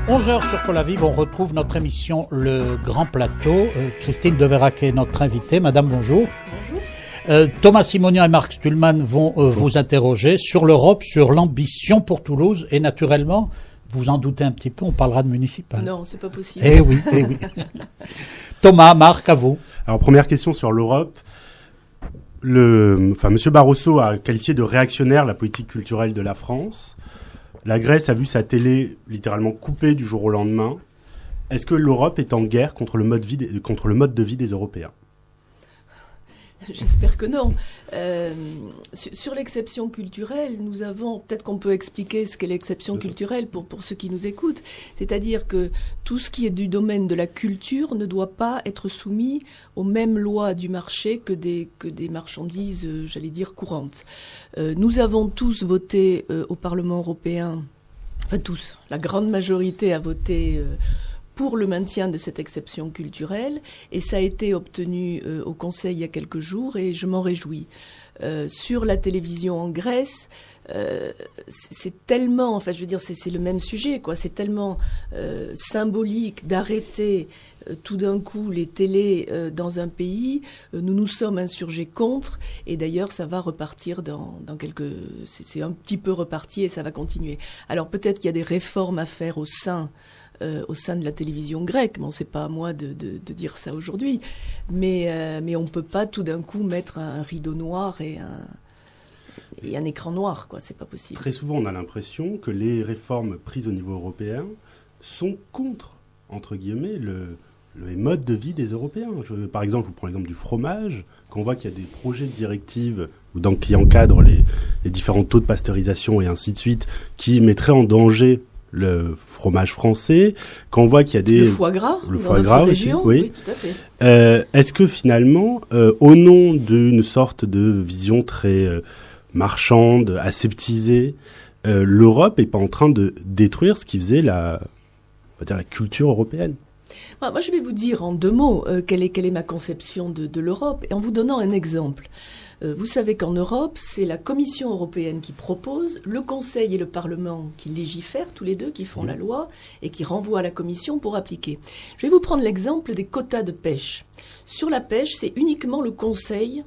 11h sur Pôle Aviv, on retrouve notre émission Le Grand Plateau. Christine Deverac est notre invitée. Madame, bonjour. Bonjour. Thomas Simonian et Marc Stulman vont vous interroger sur l'Europe, sur l'ambition pour Toulouse et naturellement, vous en doutez un petit peu, on parlera de municipal. Non, c'est pas possible. Eh oui, eh oui. Thomas, Marc, à vous. Alors, première question sur l'Europe. Monsieur Barroso a qualifié de réactionnaire la politique culturelle de la France. La Grèce a vu sa télé littéralement coupée du jour au lendemain. Est-ce que l'Europe est en guerre contre le mode de vie des Européens ? J'espère que non. Sur l'exception culturelle, nous avons, peut-être qu'on peut expliquer ce qu'est l'exception culturelle pour ceux qui nous écoutent. C'est-à-dire que tout ce qui est du domaine de la culture ne doit pas être soumis aux mêmes lois du marché que des marchandises, j'allais dire, courantes. Nous avons tous voté au Parlement européen, enfin tous, la grande majorité a voté pour le maintien de cette exception culturelle, et ça a été obtenu au Conseil il y a quelques jours, et je m'en réjouis. Sur la télévision en Grèce, c'est tellement, enfin je veux dire, c'est le même sujet, quoi. C'est tellement symbolique d'arrêter tout d'un coup les télés dans un pays. Nous nous sommes insurgés contre, et d'ailleurs ça va repartir dans quelques... C'est un petit peu reparti et ça va continuer. Alors peut-être qu'il y a des réformes à faire au sein de la télévision grecque. Bon, c'est pas à moi de dire ça aujourd'hui, mais on peut pas tout d'un coup mettre un rideau noir et un écran noir, quoi. C'est pas possible. Très souvent, on a l'impression que les réformes prises au niveau européen sont contre, entre guillemets, le mode de vie des Européens. Par exemple, je vous prends l'exemple du fromage. Quand on voit qu'il y a des projets de directives qui encadrent les différents taux de pasteurisation et ainsi de suite, qui mettraient en danger le fromage français, quand on voit qu'il y a des... Le foie gras aussi, oui, tout à fait. Est-ce que finalement, au nom d'une sorte de vision très marchande, aseptisée, l'Europe n'est pas en train de détruire ce qui faisait la culture européenne ? Moi, je vais vous dire en deux mots quelle est ma conception de l'Europe, et en vous donnant un exemple. Vous savez qu'en Europe, c'est la Commission européenne qui propose, le Conseil et le Parlement qui légifèrent, tous les deux, qui font la loi et qui renvoient à la Commission pour appliquer. Je vais vous prendre l'exemple des quotas de pêche. Sur la pêche, c'est uniquement le Conseil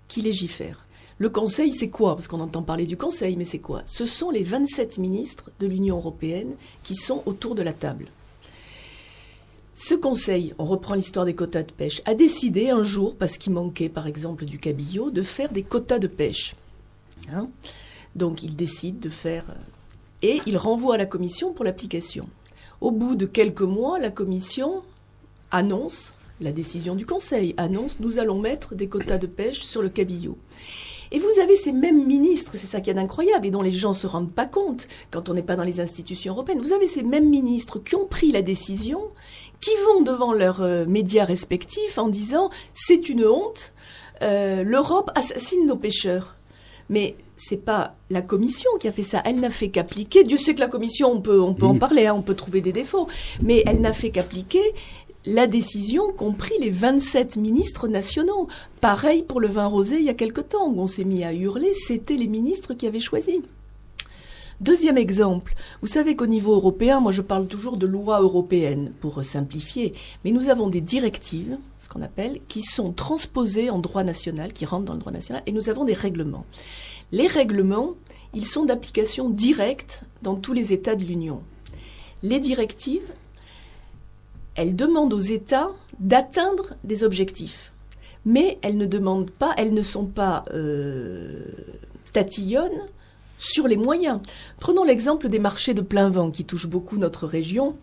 qui légifère. Le Conseil, c'est quoi ? Parce qu'on entend parler du Conseil, mais c'est quoi ? Ce sont les 27 ministres de l'Union européenne qui sont autour de la table. Ce conseil, on reprend l'histoire des quotas de pêche, a décidé un jour, parce qu'il manquait par exemple du cabillaud, de faire des quotas de pêche. Donc il décide de faire... Et il renvoie à la Commission pour l'application. Au bout de quelques mois, la Commission annonce, la décision du Conseil annonce, nous allons mettre des quotas de pêche sur le cabillaud. Et vous avez ces mêmes ministres, c'est ça qui est incroyable, et dont les gens ne se rendent pas compte quand on n'est pas dans les institutions européennes. Vous avez ces mêmes ministres qui ont pris la décision, qui vont devant leurs médias respectifs en disant « c'est une honte, l'Europe assassine nos pêcheurs ». Mais c'est pas la Commission qui a fait ça, elle n'a fait qu'appliquer. Dieu sait que la Commission, on peut en parler, on peut trouver des défauts, mais elle n'a fait qu'appliquer la décision qu'ont pris les 27 ministres nationaux. Pareil pour le vin rosé il y a quelque temps, où on s'est mis à hurler, c'était les ministres qui avaient choisi. Deuxième exemple, vous savez qu'au niveau européen, moi je parle toujours de loi européenne pour simplifier, mais nous avons des directives, ce qu'on appelle, qui sont transposées en droit national, qui rentrent dans le droit national, et nous avons des règlements. Les règlements, ils sont d'application directe dans tous les États de l'Union. Les directives, elles demandent aux États d'atteindre des objectifs, mais elles ne sont pas tatillonnes sur les moyens. Prenons l'exemple des marchés de plein vent qui touchent beaucoup notre région.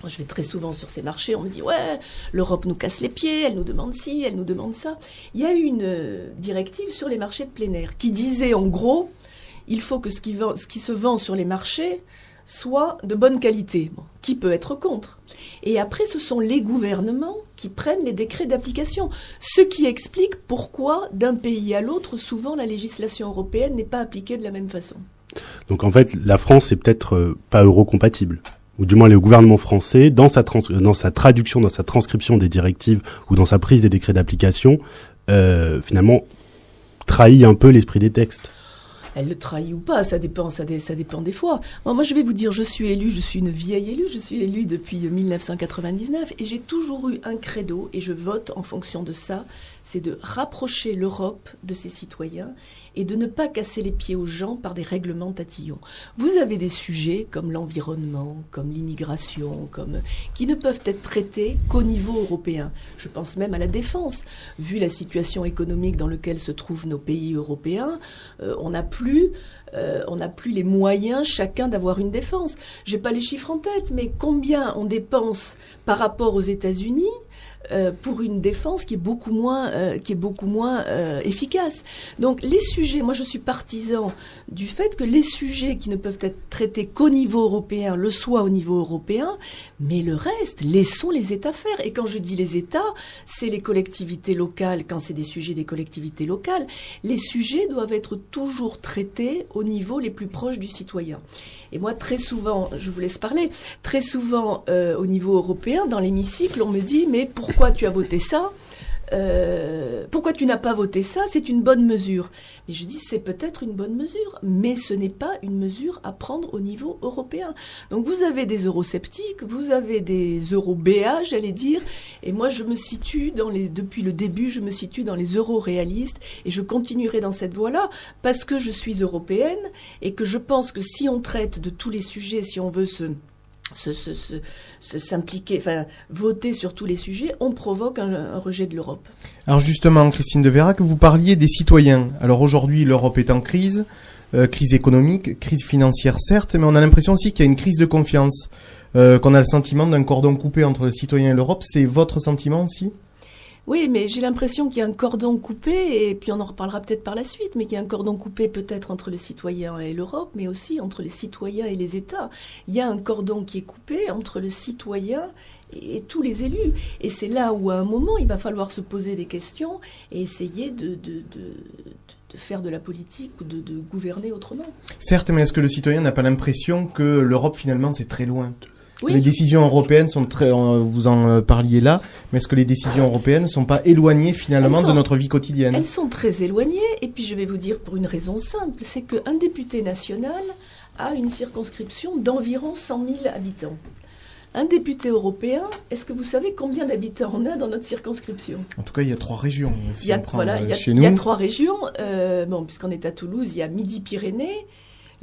Moi, je vais très souvent sur ces marchés, on me dit « ouais, l'Europe nous casse les pieds, elle nous demande ci, elle nous demande ça ». Il y a eu une directive sur les marchés de plein air qui disait en gros « il faut que ce qui se vend sur les marchés soit de bonne qualité ». Bon, qui peut être contre ? Et après, ce sont les gouvernements qui prennent les décrets d'application. Ce qui explique pourquoi, d'un pays à l'autre, souvent la législation européenne n'est pas appliquée de la même façon. Donc en fait, la France est peut-être pas eurocompatible. Ou du moins le gouvernement français, dans sa traduction, dans sa transcription des directives ou dans sa prise des décrets d'application, finalement, trahit un peu l'esprit des textes. Elle le trahit ou pas, ça dépend des fois. Moi, je vais vous dire, je suis une vieille élue, je suis élue depuis 1999 et j'ai toujours eu un credo et je vote en fonction de ça, c'est de rapprocher l'Europe de ses citoyens et de ne pas casser les pieds aux gens par des règlements tatillons. Vous avez des sujets comme l'environnement, comme l'immigration, qui ne peuvent être traités qu'au niveau européen. Je pense même à la défense. Vu la situation économique dans laquelle se trouvent nos pays européens, on n'a plus les moyens chacun d'avoir une défense. J'ai pas les chiffres en tête, mais combien on dépense par rapport aux États-Unis pour une défense qui est beaucoup moins efficace. Donc les sujets, moi je suis partisan du fait que les sujets qui ne peuvent être traités qu'au niveau européen le soient au niveau européen, mais le reste, laissons les États faire. Et quand je dis les États, c'est les collectivités locales, quand c'est des sujets des collectivités locales, les sujets doivent être toujours traités au niveau les plus proches du citoyen. Et moi, très souvent, je vous laisse parler, très souvent au niveau européen, dans l'hémicycle, on me dit « mais pourquoi tu as voté ça ? Pourquoi tu n'as pas voté ça ? C'est une bonne mesure. » Mais je dis « c'est peut-être une bonne mesure, mais ce n'est pas une mesure à prendre au niveau européen. » Donc vous avez des eurosceptiques, vous avez des eurobéas, j'allais dire, et moi je me situe depuis le début, je me situe dans les euroréalistes, et je continuerai dans cette voie-là, parce que je suis européenne, et que je pense que si on traite de tous les sujets, si on veut s'impliquer, enfin voter sur tous les sujets, on provoque un rejet de l'Europe. Alors justement, Christine de Vérac, vous parliez des citoyens. Alors aujourd'hui, l'Europe est en crise, crise économique, crise financière certes, mais on a l'impression aussi qu'il y a une crise de confiance, qu'on a le sentiment d'un cordon coupé entre le citoyen et l'Europe. C'est votre sentiment aussi ? Oui, mais j'ai l'impression qu'il y a un cordon coupé, et puis on en reparlera peut-être par la suite, mais qu'il y a un cordon coupé peut-être entre le citoyen et l'Europe, mais aussi entre les citoyens et les États. Il y a un cordon qui est coupé entre le citoyen et tous les élus. Et c'est là où, à un moment, il va falloir se poser des questions et essayer de faire de la politique ou de gouverner autrement. Certes, mais est-ce que le citoyen n'a pas l'impression que l'Europe, finalement, c'est très loin ? Oui. Les décisions européennes sont vous en parliez là, mais est-ce que les décisions européennes ne sont pas éloignées finalement de notre vie quotidienne ? Elles sont très éloignées, et puis je vais vous dire pour une raison simple, c'est qu'un député national a une circonscription d'environ 100 000 habitants. Un député européen, est-ce que vous savez combien d'habitants on a dans notre circonscription ? En tout cas, il y a 3 régions. Il y a 3 régions, puisqu'on est à Toulouse, il y a Midi-Pyrénées,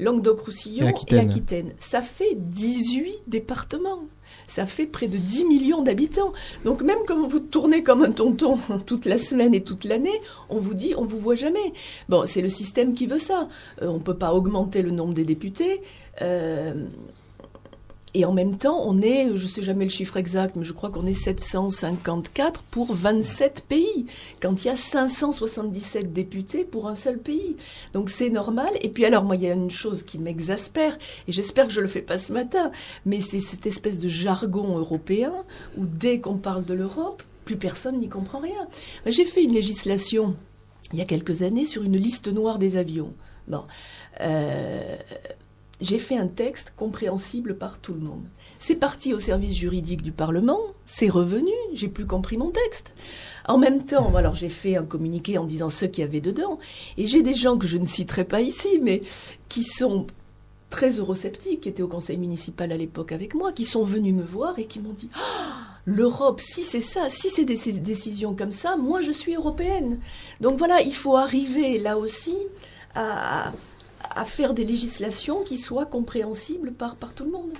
Languedoc-Roussillon et Aquitaine. Ça fait 18 départements. Ça fait près de 10 millions d'habitants. Donc même quand vous tournez comme un tonton toute la semaine et toute l'année, on vous dit, on vous voit jamais. Bon, c'est le système qui veut ça. On peut pas augmenter le nombre des députés. Et en même temps, on est, je ne sais jamais le chiffre exact, mais je crois qu'on est 754 pour 27 pays, quand il y a 577 députés pour un seul pays. Donc c'est normal. Et puis alors, moi, il y a une chose qui m'exaspère, et j'espère que je ne le fais pas ce matin, mais c'est cette espèce de jargon européen, où dès qu'on parle de l'Europe, plus personne n'y comprend rien. J'ai fait une législation, il y a quelques années, sur une liste noire des avions. Bon, j'ai fait un texte compréhensible par tout le monde. C'est parti au service juridique du Parlement, c'est revenu, j'ai plus compris mon texte. En même temps, alors j'ai fait un communiqué en disant ce qu'il y avait dedans, et j'ai des gens que je ne citerai pas ici, mais qui sont très eurosceptiques, qui étaient au conseil municipal à l'époque avec moi, qui sont venus me voir et qui m'ont dit « l'Europe, si c'est ça, si c'est des décisions comme ça, moi je suis européenne ». Donc voilà, il faut arriver là aussi à faire des législations qui soient compréhensibles par tout le monde.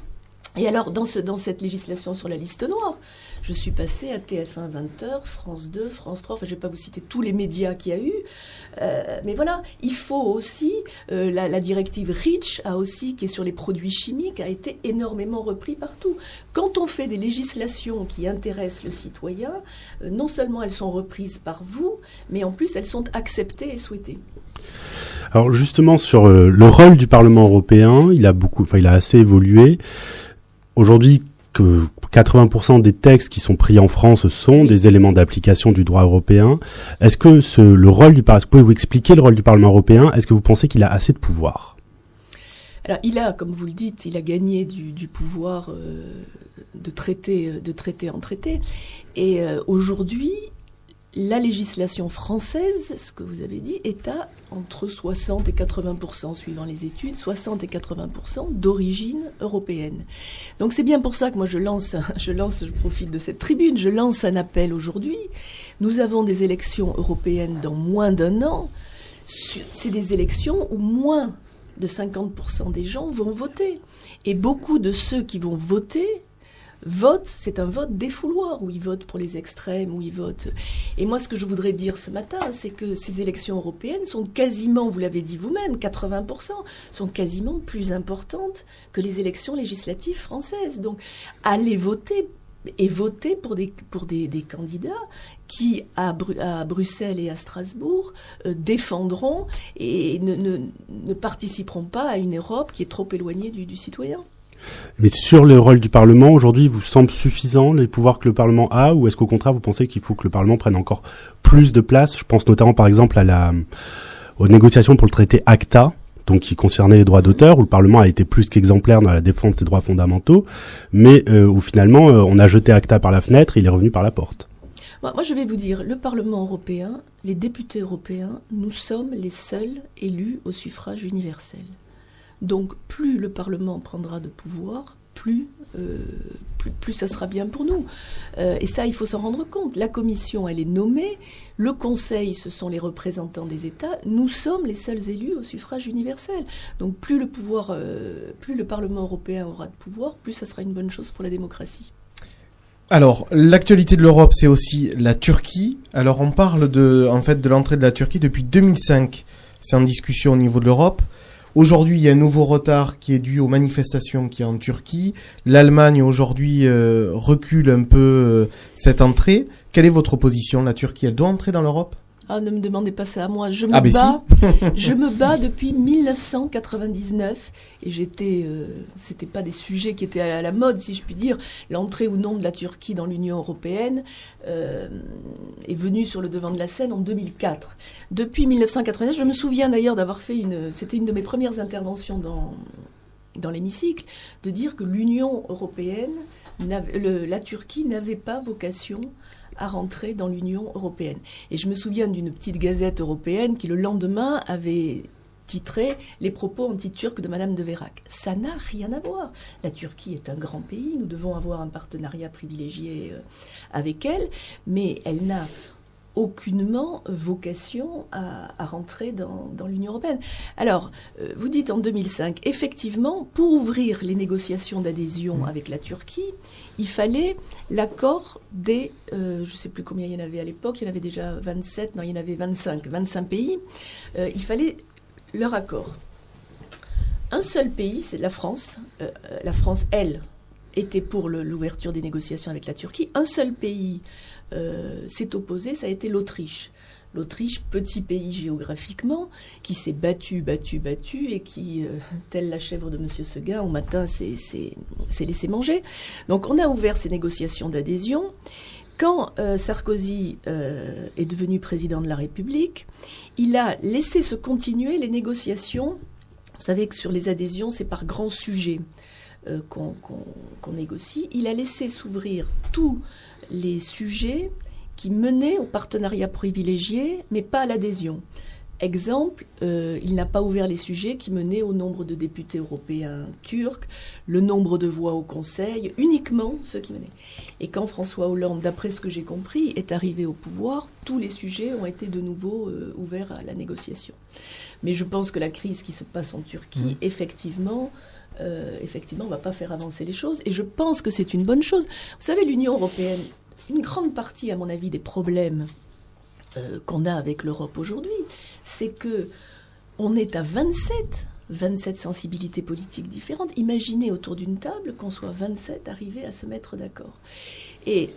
Et alors, dans cette législation sur la liste noire, je suis passée à TF1 20h, France 2, France 3, enfin je ne vais pas vous citer tous les médias qu'il y a eu, mais voilà, il faut aussi, la directive REACH qui est sur les produits chimiques, a été énormément repris partout. Quand on fait des législations qui intéressent le citoyen, non seulement elles sont reprises par vous, mais en plus elles sont acceptées et souhaitées. Alors justement sur le rôle du Parlement européen, il a assez évolué. Aujourd'hui, que 80% des textes qui sont pris en France sont des éléments d'application du droit européen. Est-ce que pouvez-vous expliquer le rôle du Parlement européen ? Est-ce que vous pensez qu'il a assez de pouvoir ? Alors, comme vous le dites, il a gagné du pouvoir de traité en traité. Et aujourd'hui, la législation française, ce que vous avez dit, est à entre 60 et 80%, suivant les études, 60 et 80% d'origine européenne. Donc c'est bien pour ça que moi je profite de cette tribune, je lance un appel aujourd'hui. Nous avons des élections européennes dans moins d'un an. C'est des élections où moins de 50% des gens vont voter. Et beaucoup de ceux qui vont voter vote, c'est un vote défouloir, où ils votent pour les extrêmes, où ils votent... Et moi, ce que je voudrais dire ce matin, c'est que ces élections européennes sont quasiment, vous l'avez dit vous-même, 80%, sont quasiment plus importantes que les élections législatives françaises. Donc, allez voter, et voter pour des candidats qui, à Bruxelles et à Strasbourg, défendront et ne participeront pas à une Europe qui est trop éloignée du citoyen. Mais sur le rôle du Parlement, aujourd'hui, vous semble suffisant les pouvoirs que le Parlement a, ou est-ce qu'au contraire, vous pensez qu'il faut que le Parlement prenne encore plus de place? Je pense notamment, par exemple, aux négociations pour le traité ACTA, donc qui concernait les droits d'auteur, où le Parlement a été plus qu'exemplaire dans la défense des droits fondamentaux, mais où finalement, on a jeté ACTA par la fenêtre et il est revenu par la porte. Moi, je vais vous dire, le Parlement européen, les députés européens, nous sommes les seuls élus au suffrage universel. Donc, plus le Parlement prendra de pouvoir, plus ça sera bien pour nous. Et ça, il faut s'en rendre compte. La Commission, elle est nommée. Le Conseil, ce sont les représentants des États. Nous sommes les seuls élus au suffrage universel. Donc, plus le Parlement européen aura de pouvoir, plus ça sera une bonne chose pour la démocratie. Alors, l'actualité de l'Europe, c'est aussi la Turquie. Alors, on parle de l'entrée de la Turquie depuis 2005. C'est en discussion au niveau de l'Europe. Aujourd'hui, il y a un nouveau retard qui est dû aux manifestations qu'il y a en Turquie. L'Allemagne, aujourd'hui, recule un peu cette entrée. Quelle est votre position? La Turquie, elle doit entrer dans l'Europe? Ah, ne me demandez pas ça à moi. Je me bats depuis 1999 et c'était pas des sujets qui étaient à la mode, si je puis dire. L'entrée ou non de la Turquie dans l'Union européenne est venue sur le devant de la scène en 2004. Depuis 1999, je me souviens d'ailleurs d'avoir fait c'était une de mes premières interventions dans l'hémicycle, de dire que l'Union européenne, la Turquie n'avait pas vocation à rentrer dans l'Union européenne. Et je me souviens d'une petite gazette européenne qui, le lendemain, avait titré « Les propos anti-turcs de Madame de Veyrac ». Ça n'a rien à voir. La Turquie est un grand pays, nous devons avoir un partenariat privilégié avec elle, mais elle n'a aucunement vocation à rentrer dans l'Union européenne. Alors, vous dites en 2005, effectivement, pour ouvrir les négociations d'adhésion avec la Turquie, il fallait l'accord des, je ne sais plus combien il y en avait à l'époque, il y en avait déjà 27, non, il y en avait 25 pays, il fallait leur accord. Un seul pays, c'est la France. La France, elle, était pour l'ouverture des négociations avec la Turquie. Un seul pays s'est opposé, ça a été l'Autriche. L'Autriche, petit pays géographiquement, qui s'est battu et qui, telle la chèvre de M. Seguin, au matin s'est laissé manger. Donc on a ouvert ces négociations d'adhésion. Quand Sarkozy est devenu président de la République, il a laissé se continuer les négociations. Vous savez que sur les adhésions, c'est par grands sujets qu'on négocie. Il a laissé s'ouvrir tous les sujets qui menaient au partenariat privilégié, mais pas à l'adhésion. Exemple, il n'a pas ouvert les sujets qui menaient au nombre de députés européens turcs, le nombre de voix au Conseil, uniquement ceux qui menaient. Et quand François Hollande, d'après ce que j'ai compris, est arrivé au pouvoir, tous les sujets ont été de nouveau ouverts à la négociation. Mais je pense que la crise qui se passe en Turquie, effectivement, ne va pas faire avancer les choses. Et je pense que c'est une bonne chose. Vous savez, l'Union européenne, une grande partie, à mon avis, des problèmes qu'on a avec l'Europe aujourd'hui, c'est que on est à 27 sensibilités politiques différentes. Imaginez autour d'une table qu'on soit 27 arrivés à se mettre d'accord. Et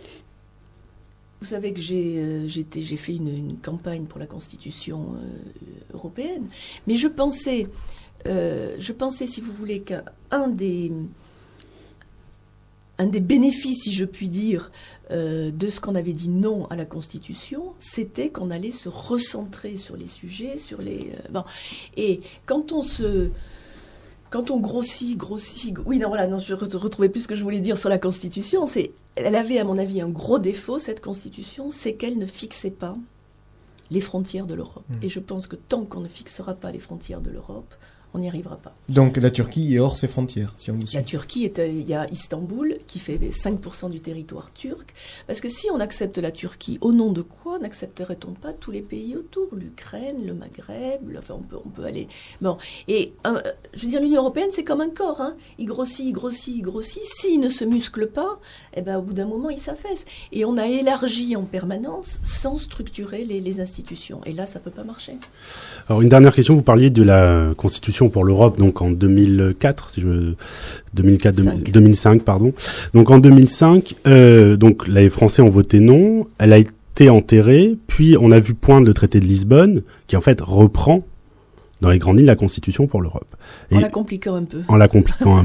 vous savez que j'ai fait une campagne pour la Constitution européenne, mais je pensais, si vous voulez, qu'un des bénéfices, si je puis dire, de ce qu'on avait dit non à la Constitution, c'était qu'on allait se recentrer sur les sujets, sur les... Et quand on se quand on grossit, oui, non, voilà, non, je retrouvais plus ce que je voulais dire sur la Constitution. Elle avait, à mon avis, un gros défaut, cette Constitution, c'est qu'elle ne fixait pas les frontières de l'Europe. Et je pense que tant qu'on ne fixera pas les frontières de l'Europe, on n'y arrivera pas. Donc la Turquie est hors ses frontières, si on vous suit. La Turquie, il y a Istanbul qui fait 5% du territoire turc. Parce que si on accepte la Turquie, au nom de quoi n'accepterait-on pas tous les pays autour? L'Ukraine, le Maghreb, enfin on peut aller... Bon, et je veux dire, l'Union européenne, c'est comme un corps. Hein. Il grossit. S'il ne se muscle pas, eh ben, au bout d'un moment, il s'affaisse. Et on a élargi en permanence sans structurer les institutions. Et là, ça ne peut pas marcher. Alors, une dernière question. Vous parliez de la Constitution pour l'Europe, donc en 2005, pardon. Donc en 2005, donc les Français ont voté non. Elle a été enterrée, puis on a vu poindre le traité de Lisbonne, qui en fait reprend dans les grandes lignes la Constitution pour l'Europe. En la compliquant un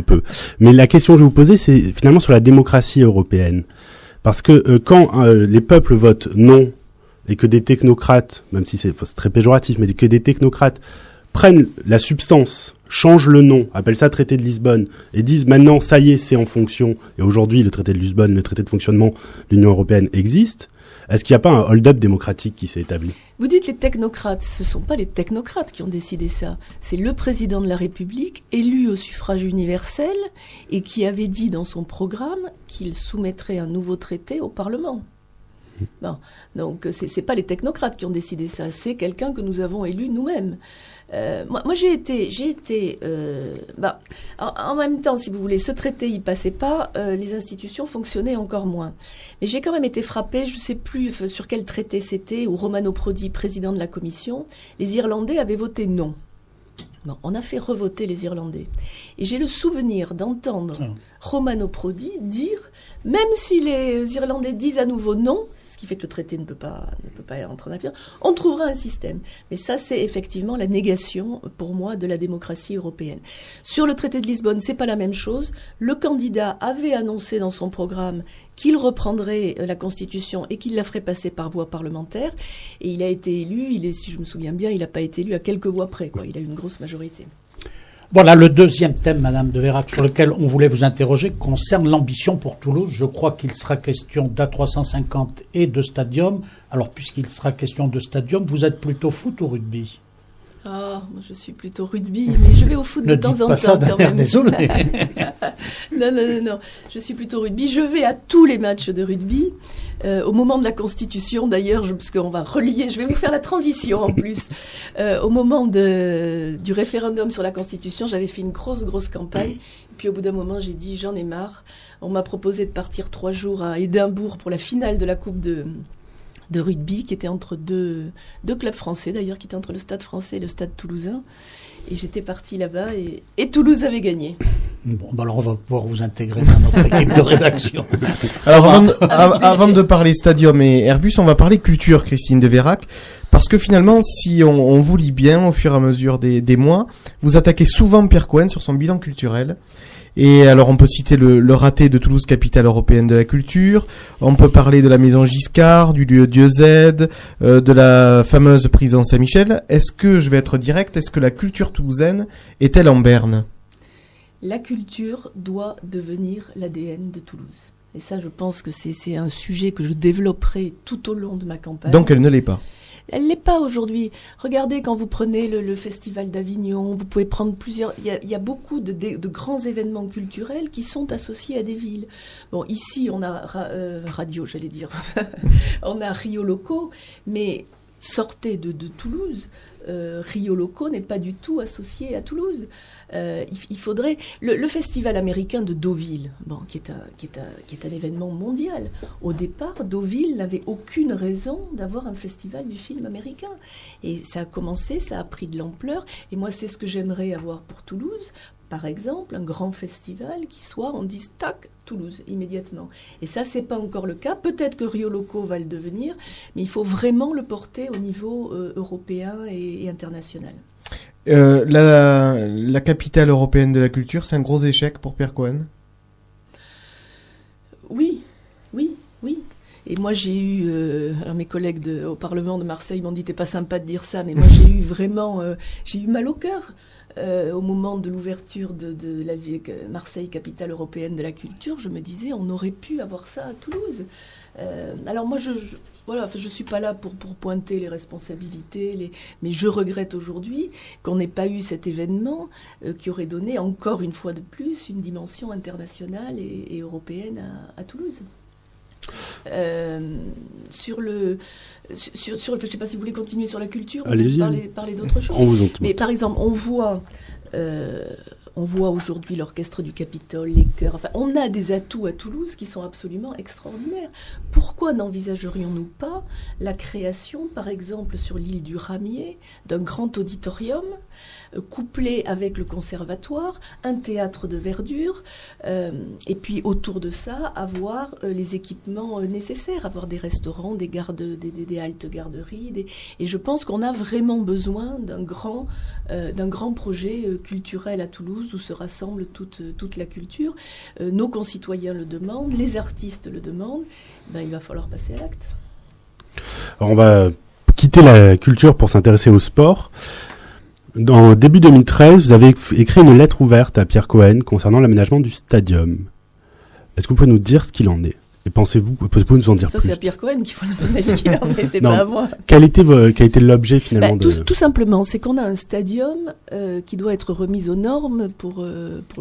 peu. Mais la question que je vais vous poser, c'est finalement sur la démocratie européenne, parce que quand les peuples votent non et que des technocrates, même si c'est très péjoratif, mais que des technocrates prennent la substance, changent le nom, appellent ça traité de Lisbonne, et disent maintenant, ça y est, c'est en fonction, et aujourd'hui, le traité de Lisbonne, le traité de fonctionnement de l'Union européenne existe, est-ce qu'il n'y a pas un hold-up démocratique qui s'est établi? Vous dites les technocrates, ce ne sont pas les technocrates qui ont décidé ça, c'est le président de la République, élu au suffrage universel, et qui avait dit dans son programme qu'il soumettrait un nouveau traité au Parlement. Bon, donc c'est pas les technocrates qui ont décidé ça, c'est quelqu'un que nous avons élu nous-mêmes. Moi j'ai été en même temps, si vous voulez, ce traité il passait pas, les institutions fonctionnaient encore moins. Mais j'ai quand même été frappée, je sais plus sur quel traité c'était, où Romano Prodi, président de la Commission, les Irlandais avaient voté non. Bon, on a fait revoter les Irlandais. Et j'ai le souvenir d'entendre Romano Prodi dire, même si les Irlandais disent à nouveau non, ce qui fait que le traité ne peut pas entrer en application, on trouvera un système. Mais ça, c'est effectivement la négation, pour moi, de la démocratie européenne. Sur le traité de Lisbonne, c'est pas la même chose. Le candidat avait annoncé dans son programme qu'il reprendrait la Constitution et qu'il la ferait passer par voie parlementaire. Et il a été élu, si je me souviens bien, il n'a pas été élu à quelques voix près, quoi. Il a eu une grosse majorité. Voilà le deuxième thème, Madame de Veyrac, sur lequel on voulait vous interroger, concerne l'ambition pour Toulouse. Je crois qu'il sera question d'A350 et de stadium. Alors, puisqu'il sera question de stadium, vous êtes plutôt foot ou rugby? Ah, moi je suis plutôt rugby, mais je vais au foot de temps en temps. Ne dites pas ça d'un air désolé. Non, je suis plutôt rugby. Je vais à tous les matchs de rugby. Au moment de la Constitution, d'ailleurs, parce qu'on va relier, je vais vous faire la transition en plus. Au moment du référendum sur la Constitution, j'avais fait une grosse campagne. Et puis au bout d'un moment, j'ai dit, j'en ai marre. On m'a proposé de partir 3 jours à Édimbourg pour la finale de la Coupe de rugby, qui était entre deux clubs français, d'ailleurs, qui était entre le Stade français et le Stade toulousain. Et j'étais partie là-bas et Toulouse avait gagné. Bon, alors on va pouvoir vous intégrer dans notre équipe de rédaction. Alors avant de parler Stadium et Airbus, on va parler culture, Christine de Veyrac, parce que finalement, si on vous lit bien au fur et à mesure des mois, vous attaquez souvent Pierre Cohen sur son bilan culturel. Et alors on peut citer le raté de Toulouse, capitale européenne de la culture, on peut parler de la maison Giscard, du lieu Dieu Z, de la fameuse prison Saint-Michel. Est-ce que, je vais être direct, est-ce que la culture toulousaine est-elle en berne? La culture doit devenir l'ADN de Toulouse. Et ça, je pense que c'est un sujet que je développerai tout au long de ma campagne. Donc elle ne l'est pas? Elle l'est pas aujourd'hui. Regardez, quand vous prenez le Festival d'Avignon, vous pouvez prendre plusieurs... Il y a beaucoup de grands événements culturels qui sont associés à des villes. Bon, ici, on a radio, j'allais dire. On a Rio Loco, mais sortez de Toulouse. Rio Loco n'est pas du tout associé à Toulouse. Il faudrait le festival américain de Deauville, bon, qui est un événement mondial. Au départ, Deauville n'avait aucune raison d'avoir un festival du film américain, et ça a commencé, ça a pris de l'ampleur. Et moi, c'est ce que j'aimerais avoir pour Toulouse. Par exemple, un grand festival qui soit, on dise tac, Toulouse, immédiatement. Et ça, c'est pas encore le cas. Peut-être que Rio Loco va le devenir, mais il faut vraiment le porter au niveau européen et international. La capitale européenne de la culture, c'est un gros échec pour Pierre Cohen? Oui. Et moi, j'ai eu, alors mes collègues au Parlement de Marseille m'ont dit, t'es pas sympa de dire ça, mais moi, j'ai eu vraiment, j'ai eu mal au cœur au moment de l'ouverture de la Marseille, capitale européenne de la culture. Je me disais, on aurait pu avoir ça à Toulouse. Alors moi, voilà, je suis pas là pour pointer les responsabilités, mais je regrette aujourd'hui qu'on n'ait pas eu cet événement qui aurait donné encore une fois de plus une dimension internationale et européenne à Toulouse. Je ne sais pas si vous voulez continuer sur la culture ou parler d'autres choses. Mais par exemple, on voit aujourd'hui l'orchestre du Capitole, les chœurs. Enfin, on a des atouts à Toulouse qui sont absolument extraordinaires. Pourquoi n'envisagerions-nous pas la création, par exemple, sur l'île du Ramier, d'un grand auditorium couplé avec le conservatoire, un théâtre de verdure, et puis autour de ça, avoir les équipements nécessaires, avoir des restaurants, des haltes garderies. Et je pense qu'on a vraiment besoin d'un grand projet culturel à Toulouse où se rassemble toute la culture. Nos concitoyens le demandent, les artistes le demandent. Il va falloir passer à l'acte. Alors on va quitter la culture pour s'intéresser au sport. En début 2013, vous avez écrit une lettre ouverte à Pierre Cohen concernant l'aménagement du stadium. Est-ce que vous pouvez nous dire ce qu'il en est ? Et pouvez-vous nous en dire plus ? Ça, c'est à Pierre Cohen qu'il faut demander ce qu'il en est, c'est pas à moi. Quel a été l'objet finalement tout simplement, c'est qu'on a un stadium qui doit être remis aux normes pour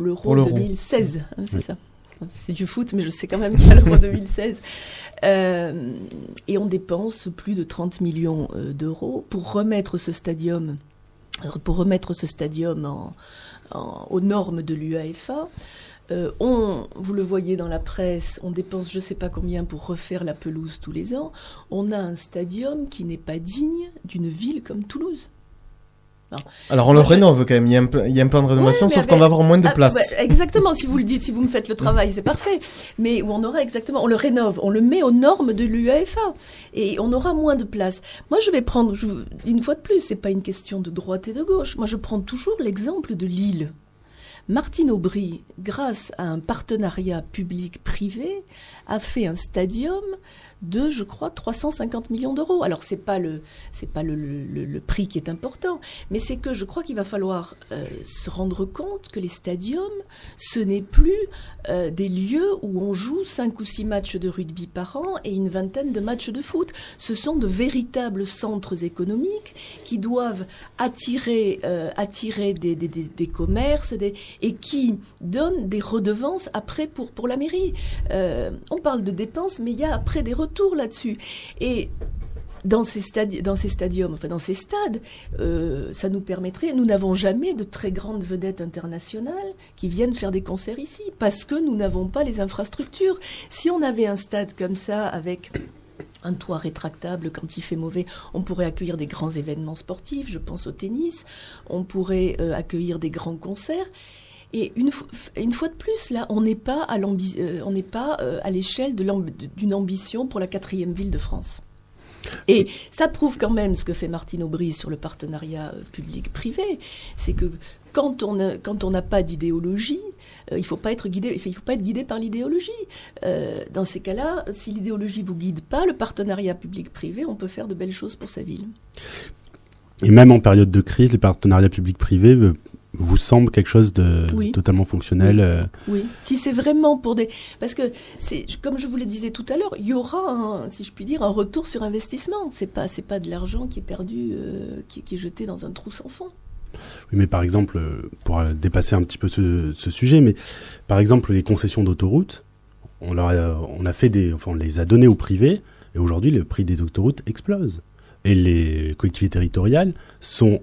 l'Euro 2016. Hein, c'est ça. C'est du foot, mais je sais quand même qu'il y a l'Euro 2016. Et on dépense plus de 30 millions d'euros pour remettre ce stadium aux normes de l'UEFA. Vous le voyez dans la presse, on dépense je ne sais pas combien pour refaire la pelouse tous les ans. On a un stadium qui n'est pas digne d'une ville comme Toulouse. Non. Alors on le rénove quand même, il y a un plan de rénovation, sauf qu'on va avoir moins de place. Exactement, si vous le dites, si vous me faites le travail, c'est parfait. Mais où on le rénove, on le met aux normes de l'UEFA et on aura moins de place. Moi je vais prendre, une fois de plus, c'est pas une question de droite et de gauche. Moi je prends toujours l'exemple de Lille. Martine Aubry, grâce à un partenariat public-privé, a fait un stadium de, je crois, 350 millions d'euros. Alors, c'est pas le prix qui est important, mais c'est que je crois qu'il va falloir se rendre compte que les stadiums, ce n'est plus des lieux où on joue 5 ou 6 matchs de rugby par an et une vingtaine de matchs de foot. Ce sont de véritables centres économiques qui doivent attirer des commerces et qui donnent des redevances après pour la mairie. On parle de dépenses, mais il y a après des retours là-dessus. Et dans ces stades, ça nous permettrait, nous n'avons jamais de très grandes vedettes internationales qui viennent faire des concerts ici, parce que nous n'avons pas les infrastructures. Si on avait un stade comme ça, avec un toit rétractable quand il fait mauvais, on pourrait accueillir des grands événements sportifs, je pense au tennis, on pourrait accueillir des grands concerts. Et une fois de plus, là, on n'est pas à l'échelle d'une ambition pour la 4e ville de France. Et ça prouve quand même ce que fait Martine Aubry sur le partenariat public-privé, c'est que quand on n'a pas d'idéologie, il faut pas être guidé par l'idéologie. Dans ces cas-là, si l'idéologie vous guide pas, le partenariat public-privé, on peut faire de belles choses pour sa ville. Et même en période de crise, le partenariat public-privé vous semble quelque chose de totalement fonctionnel. Oui, si c'est vraiment parce que comme je vous le disais tout à l'heure, il y aura si je puis dire, un retour sur investissement. C'est pas de l'argent qui est perdu, qui est jeté dans un trou sans fond. Oui, mais par exemple, pour dépasser un petit peu ce sujet, mais par exemple les concessions d'autoroutes, on les a données au privé, et aujourd'hui le prix des autoroutes explose. Et les collectivités territoriales sont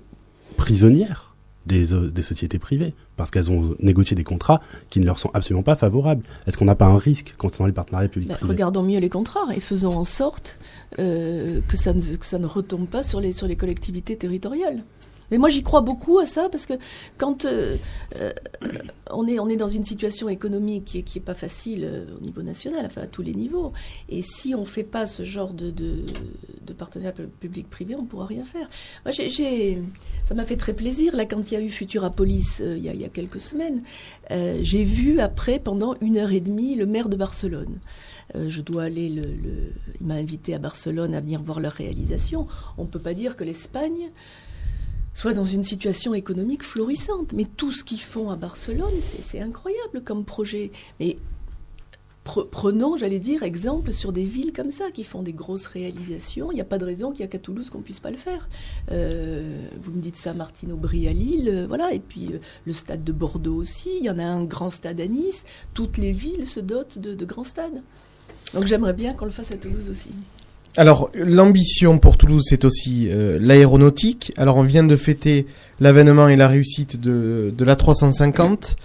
prisonnières des sociétés privées, parce qu'elles ont négocié des contrats qui ne leur sont absolument pas favorables. Est-ce qu'on n'a pas un risque concernant les partenariats publics-privés ? Regardons mieux les contrats et faisons en sorte que ça ne retombe pas sur les collectivités territoriales. Mais moi, j'y crois beaucoup à ça, parce que quand on est dans une situation économique qui est pas facile au niveau national, enfin à tous les niveaux, et si on fait pas ce genre de partenariat public-privé, on pourra rien faire. Moi, ça m'a fait très plaisir, là, quand il y a eu Futurapolis, il y a quelques semaines, j'ai vu après, pendant 1h30, le maire de Barcelone. Je dois aller il m'a invité à Barcelone à venir voir leur réalisation. On ne peut pas dire que l'Espagne soit dans une situation économique florissante. Mais tout ce qu'ils font à Barcelone, c'est incroyable comme projet. Mais prenons, j'allais dire, exemple sur des villes comme ça, qui font des grosses réalisations. Il n'y a pas de raison qu'il n'y a qu'à Toulouse qu'on ne puisse pas le faire. Vous me dites ça, Martine-Aubry à Lille, voilà. Et puis le stade de Bordeaux aussi. Il y en a un grand stade à Nice. Toutes les villes se dotent de grands stades. Donc j'aimerais bien qu'on le fasse à Toulouse aussi. Alors, l'ambition pour Toulouse, c'est aussi l'aéronautique. Alors, on vient de fêter l'avènement et la réussite de l'A350.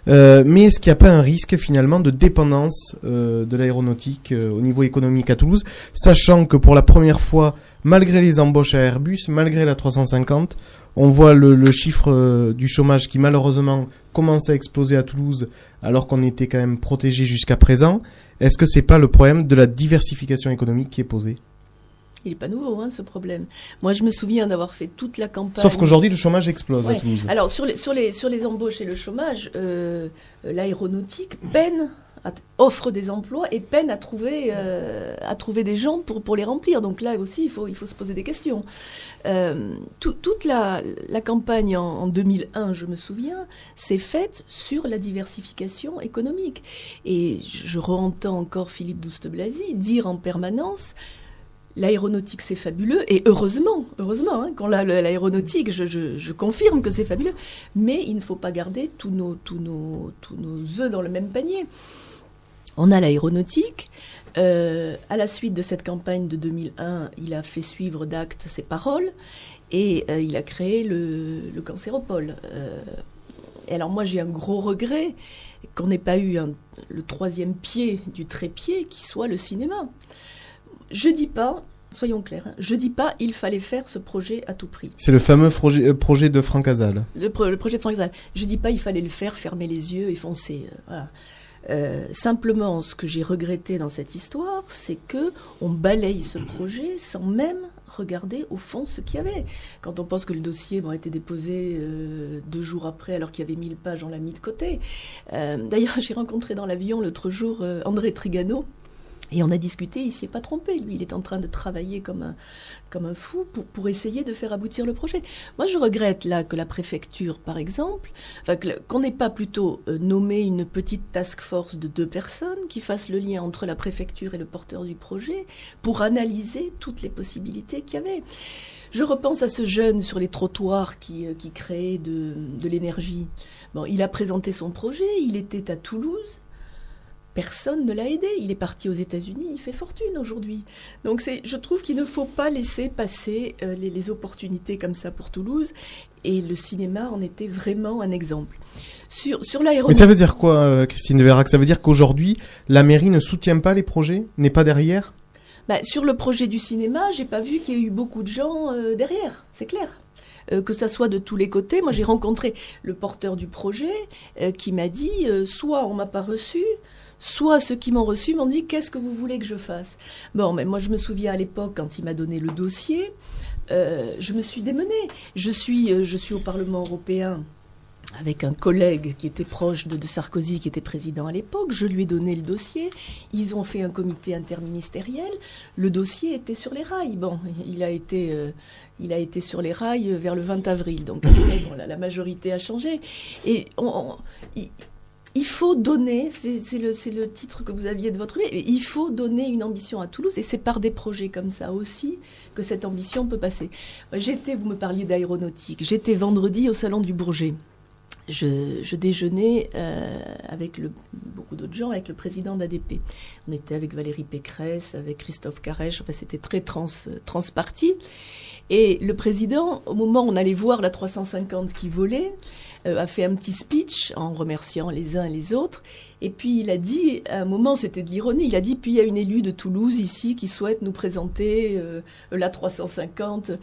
Mais est-ce qu'il n'y a pas un risque, finalement, de dépendance de l'aéronautique au niveau économique à Toulouse, sachant que pour la première fois, malgré les embauches à Airbus, malgré l'A350, on voit le chiffre du chômage qui, malheureusement, commence à exploser à Toulouse, alors qu'on était quand même protégé jusqu'à présent. Est-ce que c'est pas le problème de la diversification économique qui est posé ? Il n'est pas nouveau, ce problème. Moi, je me souviens d'avoir fait toute la campagne. Sauf qu'aujourd'hui, le chômage explose à Toulouse. Alors, sur les embauches et le chômage, l'aéronautique offre des emplois et peine à trouver des gens pour les remplir. Donc là aussi, il faut se poser des questions. Toute la campagne en 2001, je me souviens, s'est faite sur la diversification économique. Et je re-entends encore Philippe Douste-Blazy dire en permanence: l'aéronautique, c'est fabuleux, et heureusement, quand l'aéronautique, je confirme que c'est fabuleux, mais il ne faut pas garder tous nos œufs dans le même panier. On a l'aéronautique. À la suite de cette campagne de 2001, il a fait suivre d'actes ses paroles, et il a créé le Cancéropole. Et alors moi, j'ai un gros regret qu'on n'ait pas eu le troisième pied du trépied qui soit le cinéma. Je dis pas, soyons clairs, je dis pas il fallait faire ce projet à tout prix. C'est le fameux projet de Franck Hazal. Le projet de Franck Hazal. Je dis pas il fallait le faire, fermer les yeux et foncer. Voilà. Simplement, ce que j'ai regretté dans cette histoire, c'est que on balaye ce projet sans même regarder au fond ce qu'il y avait. Quand on pense que le dossier a été déposé 2 jours après, alors qu'il y avait 1000 pages, on l'a mis de côté. D'ailleurs, j'ai rencontré dans l'avion l'autre jour André Trigano. Et on a discuté, il s'y est pas trompé. Lui, il est en train de travailler comme un fou pour essayer de faire aboutir le projet. Moi, je regrette là que la préfecture, par exemple, qu'on n'ait pas plutôt nommé une petite task force de 2 personnes qui fasse le lien entre la préfecture et le porteur du projet pour analyser toutes les possibilités qu'il y avait. Je repense à ce jeune sur les trottoirs qui créait de l'énergie. Bon, il a présenté son projet, il était à Toulouse. Personne ne l'a aidé. Il est parti aux États-Unis, il fait fortune aujourd'hui. Donc je trouve qu'il ne faut pas laisser passer les opportunités comme ça pour Toulouse. Et le cinéma en était vraiment un exemple. Sur l'aéronautique. Mais ça veut dire quoi, Christine de Vérac ? Ça veut dire qu'aujourd'hui, la mairie ne soutient pas les projets, n'est pas derrière ? Sur le projet du cinéma, j'ai pas vu qu'il y ait eu beaucoup de gens derrière, c'est clair. Que ça soit de tous les côtés. Moi, j'ai rencontré le porteur du projet qui m'a dit soit on m'a pas reçu, soit ceux qui m'ont reçu m'ont dit « Qu'est-ce que vous voulez que je fasse ?» Bon, mais moi je me souviens à l'époque, quand il m'a donné le dossier, je me suis démenée. Je suis au Parlement européen avec un collègue qui était proche de Sarkozy, qui était président à l'époque. Je lui ai donné le dossier. Ils ont fait un comité interministériel. Le dossier était sur les rails. Bon, il a été sur les rails vers le 20 avril. Donc la majorité a changé. Et il faut donner, c'est le titre que vous aviez de votre vie, il faut donner une ambition à Toulouse, et c'est par des projets comme ça aussi que cette ambition peut passer. Vous me parliez d'aéronautique, j'étais vendredi au Salon du Bourget. Je déjeunais avec beaucoup d'autres gens, avec le président d'ADP. On était avec Valérie Pécresse, avec Christophe Carèche, enfin c'était très transparti. Et le président, au moment où on allait voir la 350 qui volait, a fait un petit speech en remerciant les uns et les autres. Et puis il a dit, à un moment, c'était de l'ironie, il a dit, puis il y a une élue de Toulouse ici qui souhaite nous présenter l'A350.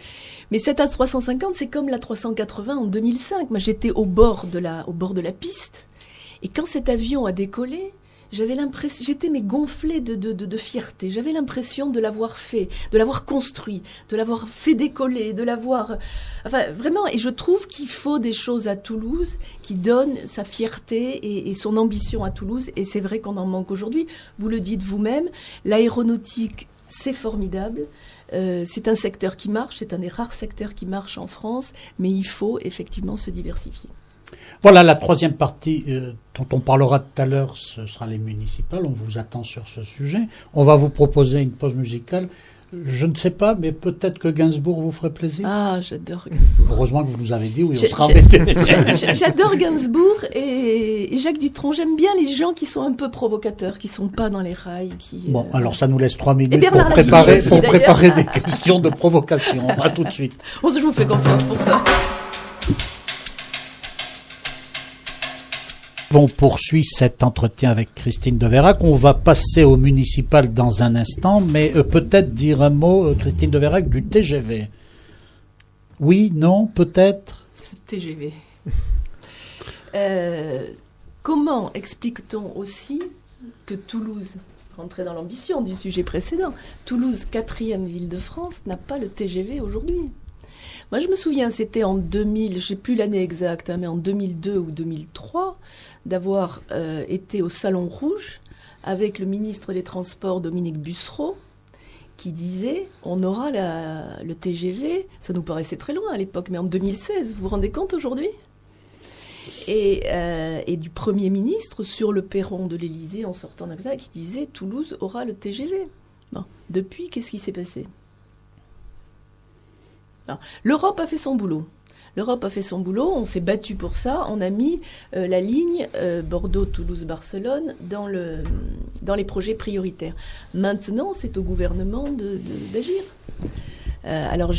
Mais cette A350, c'est comme l'A380 en 2005. Moi, j'étais au bord de la piste. Et quand cet avion a décollé, j'étais gonflée de fierté. J'avais l'impression de l'avoir fait, de l'avoir construit, de l'avoir fait décoller, vraiment. Et je trouve qu'il faut des choses à Toulouse qui donnent sa fierté et son ambition à Toulouse. Et c'est vrai qu'on en manque aujourd'hui. Vous le dites vous-même, l'aéronautique, c'est formidable. C'est un secteur qui marche, c'est un des rares secteurs qui marche en France, mais il faut effectivement se diversifier. Voilà, la troisième partie dont on parlera tout à l'heure, ce sera les municipales. On vous attend sur ce sujet. On va vous proposer une pause musicale. Je ne sais pas, mais peut-être que Gainsbourg vous ferait plaisir. Ah, j'adore Gainsbourg. Heureusement que vous nous avez dit, oui, on sera embêtés. J'adore Gainsbourg et Jacques Dutronc. J'aime bien les gens qui sont un peu provocateurs, qui sont pas dans les rails. Bon, alors ça nous laisse 3 minutes pour préparer des questions de provocation. À tout de suite. Je vous fais confiance pour ça. On poursuit cet entretien avec Christine Deveyrac. On va passer au municipal dans un instant, mais peut-être dire un mot, Christine Deveyrac, du TGV. Oui, non, peut-être TGV. Comment explique-t-on aussi que Toulouse, rentrer dans l'ambition du sujet précédent, Toulouse, 4e ville de France, n'a pas le TGV aujourd'hui ? Moi, je me souviens, c'était en 2000, je sais plus l'année exacte, mais en 2002 ou 2003, d'avoir été au Salon Rouge avec le ministre des Transports, Dominique Bussereau, qui disait on aura le TGV, ça nous paraissait très loin à l'époque, mais en 2016, vous vous rendez compte aujourd'hui ? Et du Premier ministre sur le perron de l'Élysée en sortant d'un ça, qui disait Toulouse aura le TGV. Bon, depuis, qu'est-ce qui s'est passé ? Alors, l'Europe a fait son boulot. On s'est battu pour ça, on a mis la ligne Bordeaux-Toulouse-Barcelone dans les projets prioritaires. Maintenant, c'est au gouvernement d'agir. Alors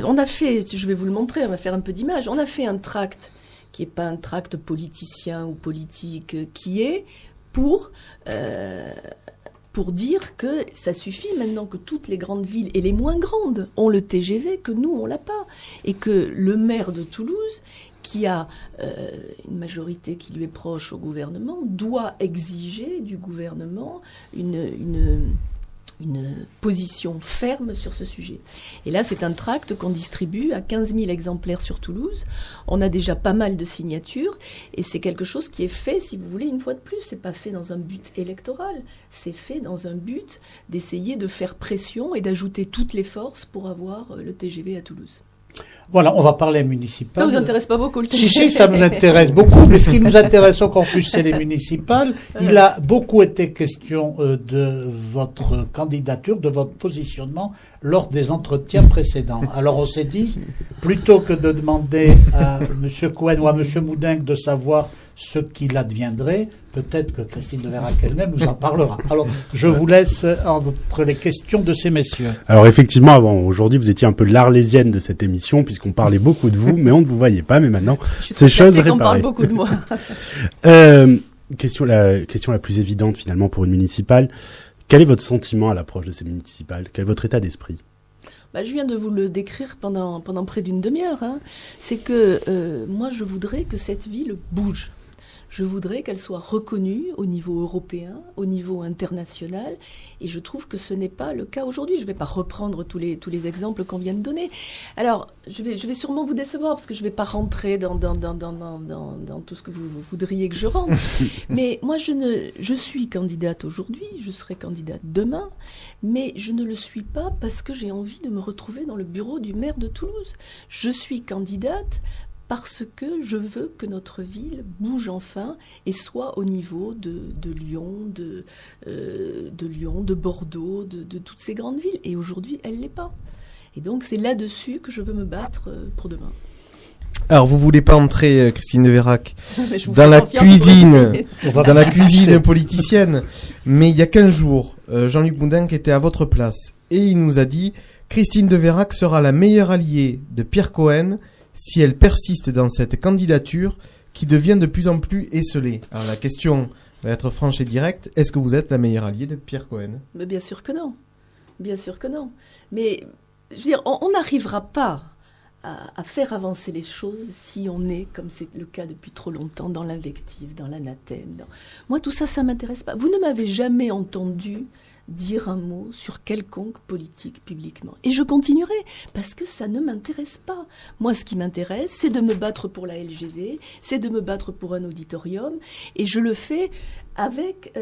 on a fait, je vais vous le montrer, on va faire un peu d'image, on a fait un tract qui n'est pas un tract politicien ou politique, qui est pour dire que ça suffit maintenant que toutes les grandes villes et les moins grandes ont le TGV, que nous, on l'a pas. Et que le maire de Toulouse, qui a une majorité qui lui est proche au gouvernement, doit exiger du gouvernement une position ferme sur ce sujet. Et là, c'est un tract qu'on distribue à 15 000 exemplaires sur Toulouse. On a déjà pas mal de signatures et c'est quelque chose qui est fait, si vous voulez, une fois de plus. C'est pas fait dans un but électoral, c'est fait dans un but d'essayer de faire pression et d'ajouter toutes les forces pour avoir le TGV à Toulouse. Voilà, on va parler municipal. Ça vous intéresse pas beaucoup le TGV ? Si, ça nous intéresse beaucoup, mais ce qui nous intéresse encore plus, c'est les municipales. Il a beaucoup été question de votre candidature, de votre positionnement lors des entretiens précédents. Alors on s'est dit, plutôt que de demander à M. Cohen ou à M. Moudingue de savoir ce qu'il adviendrait, peut-être que Christine Deveyrac elle-même nous en parlera. Alors, je vous laisse entre les questions de ces messieurs. Alors effectivement, aujourd'hui, vous étiez un peu l'arlésienne de cette émission, puisqu'on parlait beaucoup de vous, mais on ne vous voyait pas, mais maintenant, c'est chose réparée. On parle beaucoup de moi. Question la plus évidente, finalement, pour une municipale. Quel est votre sentiment à l'approche de ces municipales ? Quel est votre état d'esprit ? Je viens de vous le décrire pendant près d'une demi-heure. C'est que moi, je voudrais que cette ville bouge. Je voudrais qu'elle soit reconnue au niveau européen, au niveau international, et je trouve que ce n'est pas le cas aujourd'hui. Je ne vais pas reprendre tous les exemples qu'on vient de donner. Alors, je vais sûrement vous décevoir, parce que je ne vais pas rentrer dans tout ce que vous voudriez que je rentre. Mais moi, je suis candidate aujourd'hui, je serai candidate demain, mais je ne le suis pas parce que j'ai envie de me retrouver dans le bureau du maire de Toulouse. Je suis candidate parce que je veux que notre ville bouge enfin et soit au niveau de Lyon, de Bordeaux, de toutes ces grandes villes. Et aujourd'hui, elle ne l'est pas. Et donc, c'est là-dessus que je veux me battre pour demain. Alors, vous voulez pas entrer, Christine Deveyrac, dans la cuisine politicienne, mais il y a 15 jours, Jean-Luc Moudingue était à votre place et il nous a dit « Christine Deveyrac sera la meilleure alliée de Pierre Cohen si elle persiste dans cette candidature qui devient de plus en plus esselé. Alors la question va être franche et directe. Est-ce que vous êtes la meilleure alliée de Pierre Cohen ? Mais bien sûr que non. Bien sûr que non. Mais je veux dire, on n'arrivera pas à faire avancer les choses si on est, comme c'est le cas depuis trop longtemps, dans l'invective, dans l'anathème. Moi, tout ça, ça ne m'intéresse pas. Vous ne m'avez jamais entendu dire un mot sur quelconque politique publiquement. Et je continuerai, parce que ça ne m'intéresse pas. Moi, ce qui m'intéresse, c'est de me battre pour la LGV, c'est de me battre pour un auditorium, et je le fais avec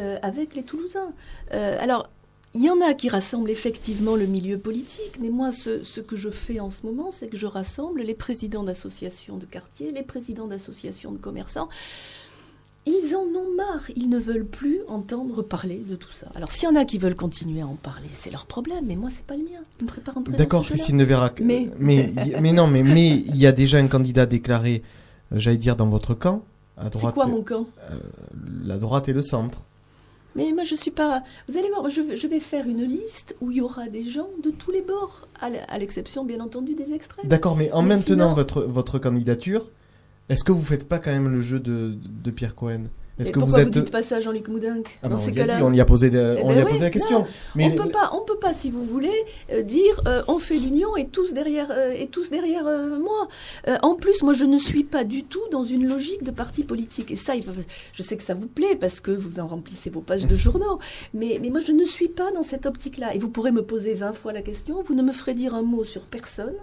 les Toulousains. Alors, il y en a qui rassemblent effectivement le milieu politique, mais moi, ce que je fais en ce moment, c'est que je rassemble les présidents d'associations de quartier, les présidents d'associations de commerçants. Ils en ont marre, ils ne veulent plus entendre parler de tout ça. Alors, s'il y en a qui veulent continuer à en parler, c'est leur problème, mais moi, c'est pas le mien. Je ne me ferai pas rentrer dans ce jeu-là. D'accord, Christine de Vérac. Mais il y a déjà un candidat déclaré, j'allais dire, dans votre camp. À droite, c'est quoi mon camp ? La droite et le centre. Mais moi, je suis pas... Vous allez voir, je vais faire une liste où il y aura des gens de tous les bords, à l'exception, bien entendu, des extrêmes. D'accord, mais en maintenant votre candidature, est-ce que vous ne faites pas quand même le jeu de Pierre Cohen ? Est-ce que pourquoi vous dites pas ça à Jean-Luc Moudinque ? Dans ces cas-là, on y a posé la question. Non, mais on peut pas, si vous voulez, dire on fait l'union et tous derrière moi. En plus, moi, je ne suis pas du tout dans une logique de parti politique. Et ça, je sais que ça vous plaît parce que vous en remplissez vos pages de journaux. Mais moi, je ne suis pas dans cette optique-là. Et vous pourrez me poser 20 fois la question. Vous ne me ferez dire un mot sur personne.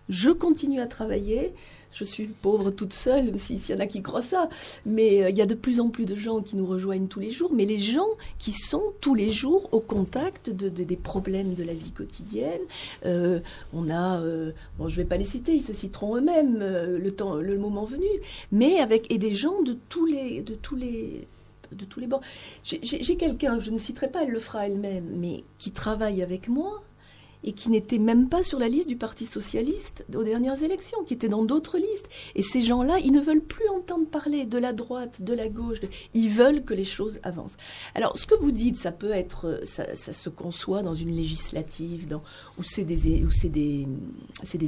Je continue à travailler. Je suis pauvre toute seule, s'il y en a qui croient ça. Mais il y a de plus en plus de gens qui nous rejoignent tous les jours. Mais les gens qui sont tous les jours au contact des problèmes de la vie quotidienne, on a... bon, je ne vais pas les citer, ils se citeront eux-mêmes le moment venu. Mais et des gens de tous les bords. J'ai quelqu'un, je ne citerai pas, elle le fera elle-même, mais qui travaille avec moi, et qui n'était même pas sur la liste du Parti socialiste aux dernières élections, qui était dans d'autres listes. Et ces gens-là, ils ne veulent plus entendre parler de la droite, de la gauche. Ils veulent que les choses avancent. Alors, ce que vous dites, ça peut être, ça se conçoit dans une législative, où c'est des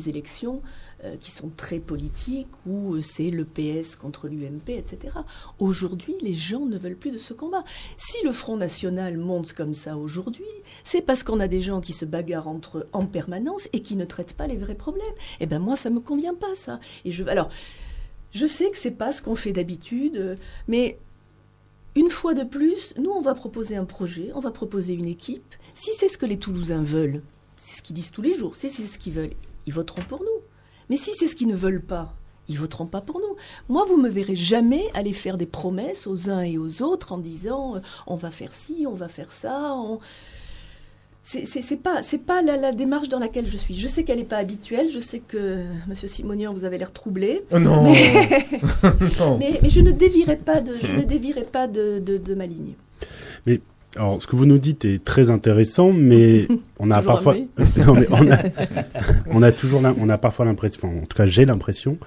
élections qui sont très politiques, où c'est le PS contre l'UMP, etc. Aujourd'hui, les gens ne veulent plus de ce combat. Si le Front National monte comme ça aujourd'hui, c'est parce qu'on a des gens qui se bagarrent entre eux en permanence et qui ne traitent pas les vrais problèmes. Eh ben moi, ça me convient pas, ça. Alors, je sais que c'est pas ce qu'on fait d'habitude, mais une fois de plus, nous, on va proposer un projet, on va proposer une équipe. Si c'est ce que les Toulousains veulent, c'est ce qu'ils disent tous les jours, si c'est ce qu'ils veulent, ils voteront pour nous. Mais si c'est ce qu'ils ne veulent pas, ils voteront pas pour nous. Moi, vous me verrez jamais aller faire des promesses aux uns et aux autres en disant on va faire ci, on va faire ça. C'est pas la démarche dans laquelle je suis. Je sais qu'elle n'est pas habituelle. Je sais que Monsieur Simonian, vous avez l'air troublé. Non. Non. Mais je ne dévierai pas de ma ligne. Mais alors, ce que vous nous dites est très intéressant, mais on a parfois, non, mais on a parfois l'impression, en tout cas j'ai l'impression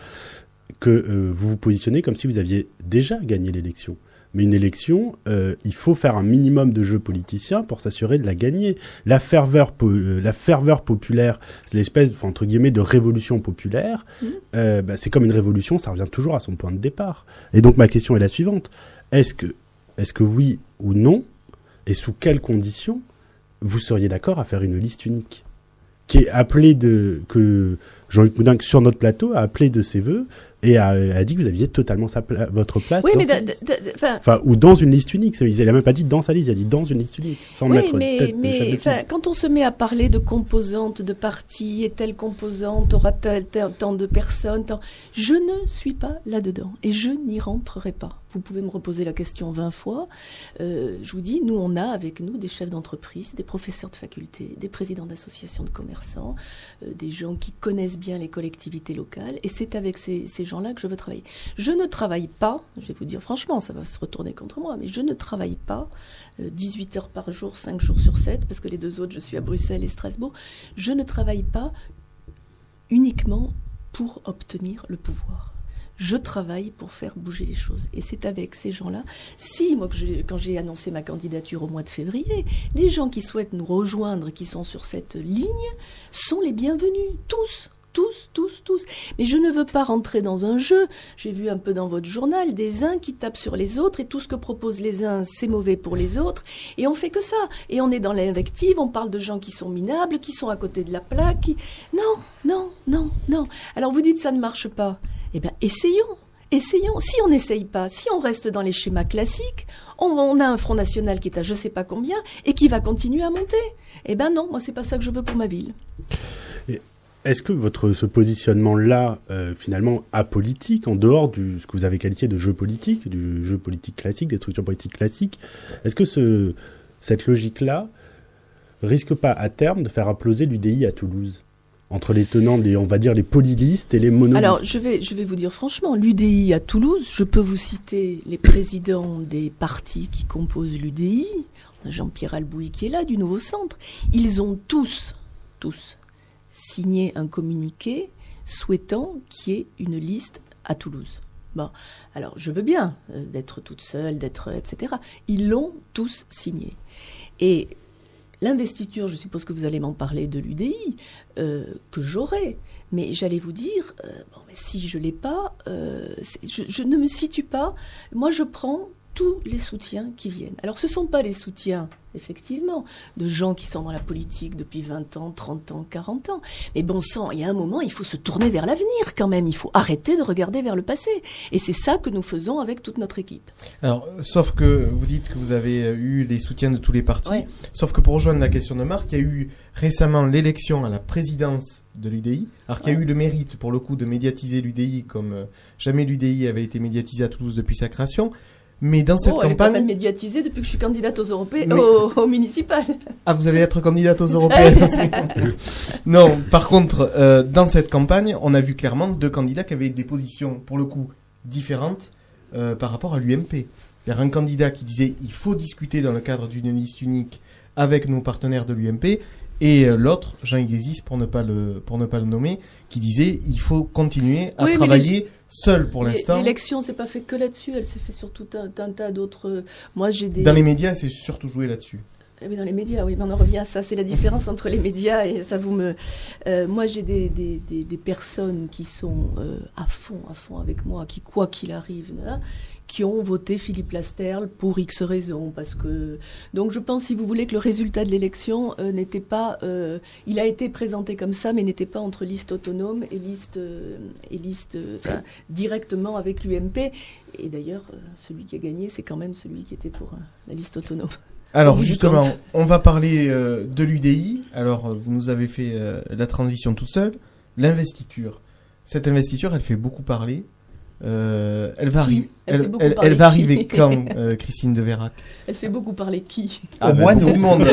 que vous vous positionnez comme si vous aviez déjà gagné l'élection. Mais une élection, il faut faire un minimum de jeu politicien pour s'assurer de la gagner. La ferveur populaire, c'est l'espèce, entre guillemets, de révolution populaire. C'est comme une révolution, ça revient toujours à son point de départ. Et donc ma question est la suivante. Est-ce que oui ou non, et sous quelles conditions, vous seriez d'accord à faire une liste unique qui est appelée que Jean-Luc Moudinque, sur notre plateau, a appelé de ses voeux et a dit que vous aviez totalement votre place. Oui, mais ou dans une liste unique. Il n'a même pas dit dans sa liste, il a dit dans une liste unique, sans mettre tête. Quand on se met à parler de composantes de partis et telle composante aura tant de personnes, je ne suis pas là-dedans et je n'y rentrerai pas. Vous pouvez me reposer la question 20 fois. Je vous dis, nous, on a avec nous des chefs d'entreprise, des professeurs de faculté, des présidents d'associations de commerçants, des gens qui connaissent bien les collectivités locales. Et c'est avec ces gens-là que je veux travailler. Je ne travaille pas, je vais vous dire franchement, ça va se retourner contre moi, mais je ne travaille pas 18 heures par jour, 5 jours sur 7, parce que les deux autres, je suis à Bruxelles et Strasbourg. Je ne travaille pas uniquement pour obtenir le pouvoir. Je travaille pour faire bouger les choses. Et c'est avec ces gens-là. Quand j'ai annoncé ma candidature au mois de février, les gens qui souhaitent nous rejoindre, qui sont sur cette ligne, sont les bienvenus. Tous. Tous. Mais je ne veux pas rentrer dans un jeu. J'ai vu un peu dans votre journal des uns qui tapent sur les autres et tout ce que proposent les uns, c'est mauvais pour les autres. Et on fait que ça. Et on est dans l'invective, on parle de gens qui sont minables, qui sont à côté de la plaque. Non. Alors vous dites ça ne marche pas. Eh bien, essayons. Si on n'essaye pas, si on reste dans les schémas classiques, on a un Front National qui est à je sais pas combien et qui va continuer à monter. Eh ben non, moi c'est pas ça que je veux pour ma ville. Est-ce que ce positionnement-là, finalement apolitique, en dehors de ce que vous avez qualifié de jeu politique, du jeu politique classique, des structures politiques classiques, est-ce que cette logique-là risque pas à terme de faire imploser l'UDI à Toulouse ? Entre les tenants, on va dire les polylistes et les monolistes. Alors, je vais vous dire franchement, l'UDI à Toulouse, je peux vous citer les présidents des partis qui composent l'UDI, Jean-Pierre Albouy qui est là, du Nouveau Centre, ils ont tous signé un communiqué souhaitant qu'il y ait une liste à Toulouse. Bon, alors je veux bien d'être toute seule, etc. Ils l'ont tous signé. Et l'investiture, je suppose que vous allez m'en parler de l'UDI, que j'aurai. Mais j'allais vous dire, mais si je ne l'ai pas, je ne me situe pas. Moi, je prends tous les soutiens qui viennent. Alors, ce ne sont pas les soutiens, effectivement, de gens qui sont dans la politique depuis 20 ans, 30 ans, 40 ans. Mais bon sang, il y a un moment, il faut se tourner vers l'avenir quand même. Il faut arrêter de regarder vers le passé. Et c'est ça que nous faisons avec toute notre équipe. Alors, sauf que vous dites que vous avez eu les soutiens de tous les partis. Ouais. Sauf que pour rejoindre la question de Marc, il y a eu récemment l'élection à la présidence de l'UDI. Alors qu'il y a eu le mérite, pour le coup, de médiatiser l'UDI comme jamais l'UDI avait été médiatisé à Toulouse depuis sa création. Mais dans cette campagne... Elle est pas mal médiatisée depuis que je suis candidate aux européennes, aux municipales. Ah, vous allez être candidate aux européennes aussi. Non, par contre, dans cette campagne, on a vu clairement deux candidats qui avaient des positions, pour le coup, différentes par rapport à l'UMP. C'est-à-dire un candidat qui disait il faut discuter dans le cadre d'une liste unique avec nos partenaires de l'UMP, et l'autre, Jean Igésis, pour ne pas le nommer, qui disait il faut continuer à travailler seul pour l'instant. L'élection s'est pas fait que là-dessus, elle s'est fait sur tout un tas d'autres. Moi, j'ai des. Dans les médias, c'est surtout joué là-dessus. Mais dans les médias, oui, on en revient à ça. C'est la différence entre les médias et ça vous me. Moi, j'ai des personnes qui sont à fond avec moi, qui quoi qu'il arrive, là, qui ont voté Philippe Lasterle pour X raisons, parce que donc je pense, si vous voulez, que le résultat de l'élection n'était pas, il a été présenté comme ça, mais n'était pas entre liste autonome et liste directement avec l'UMP. Et d'ailleurs, celui qui a gagné, c'est quand même celui qui était pour la liste autonome. Alors justement, on va parler de l'UDI. Alors vous nous avez fait la transition toute seule. L'investiture. Cette investiture, elle fait beaucoup parler. Elle va arriver quand, Christine Deveyrac? Elle fait beaucoup parler qui? Au moins nous. Monde.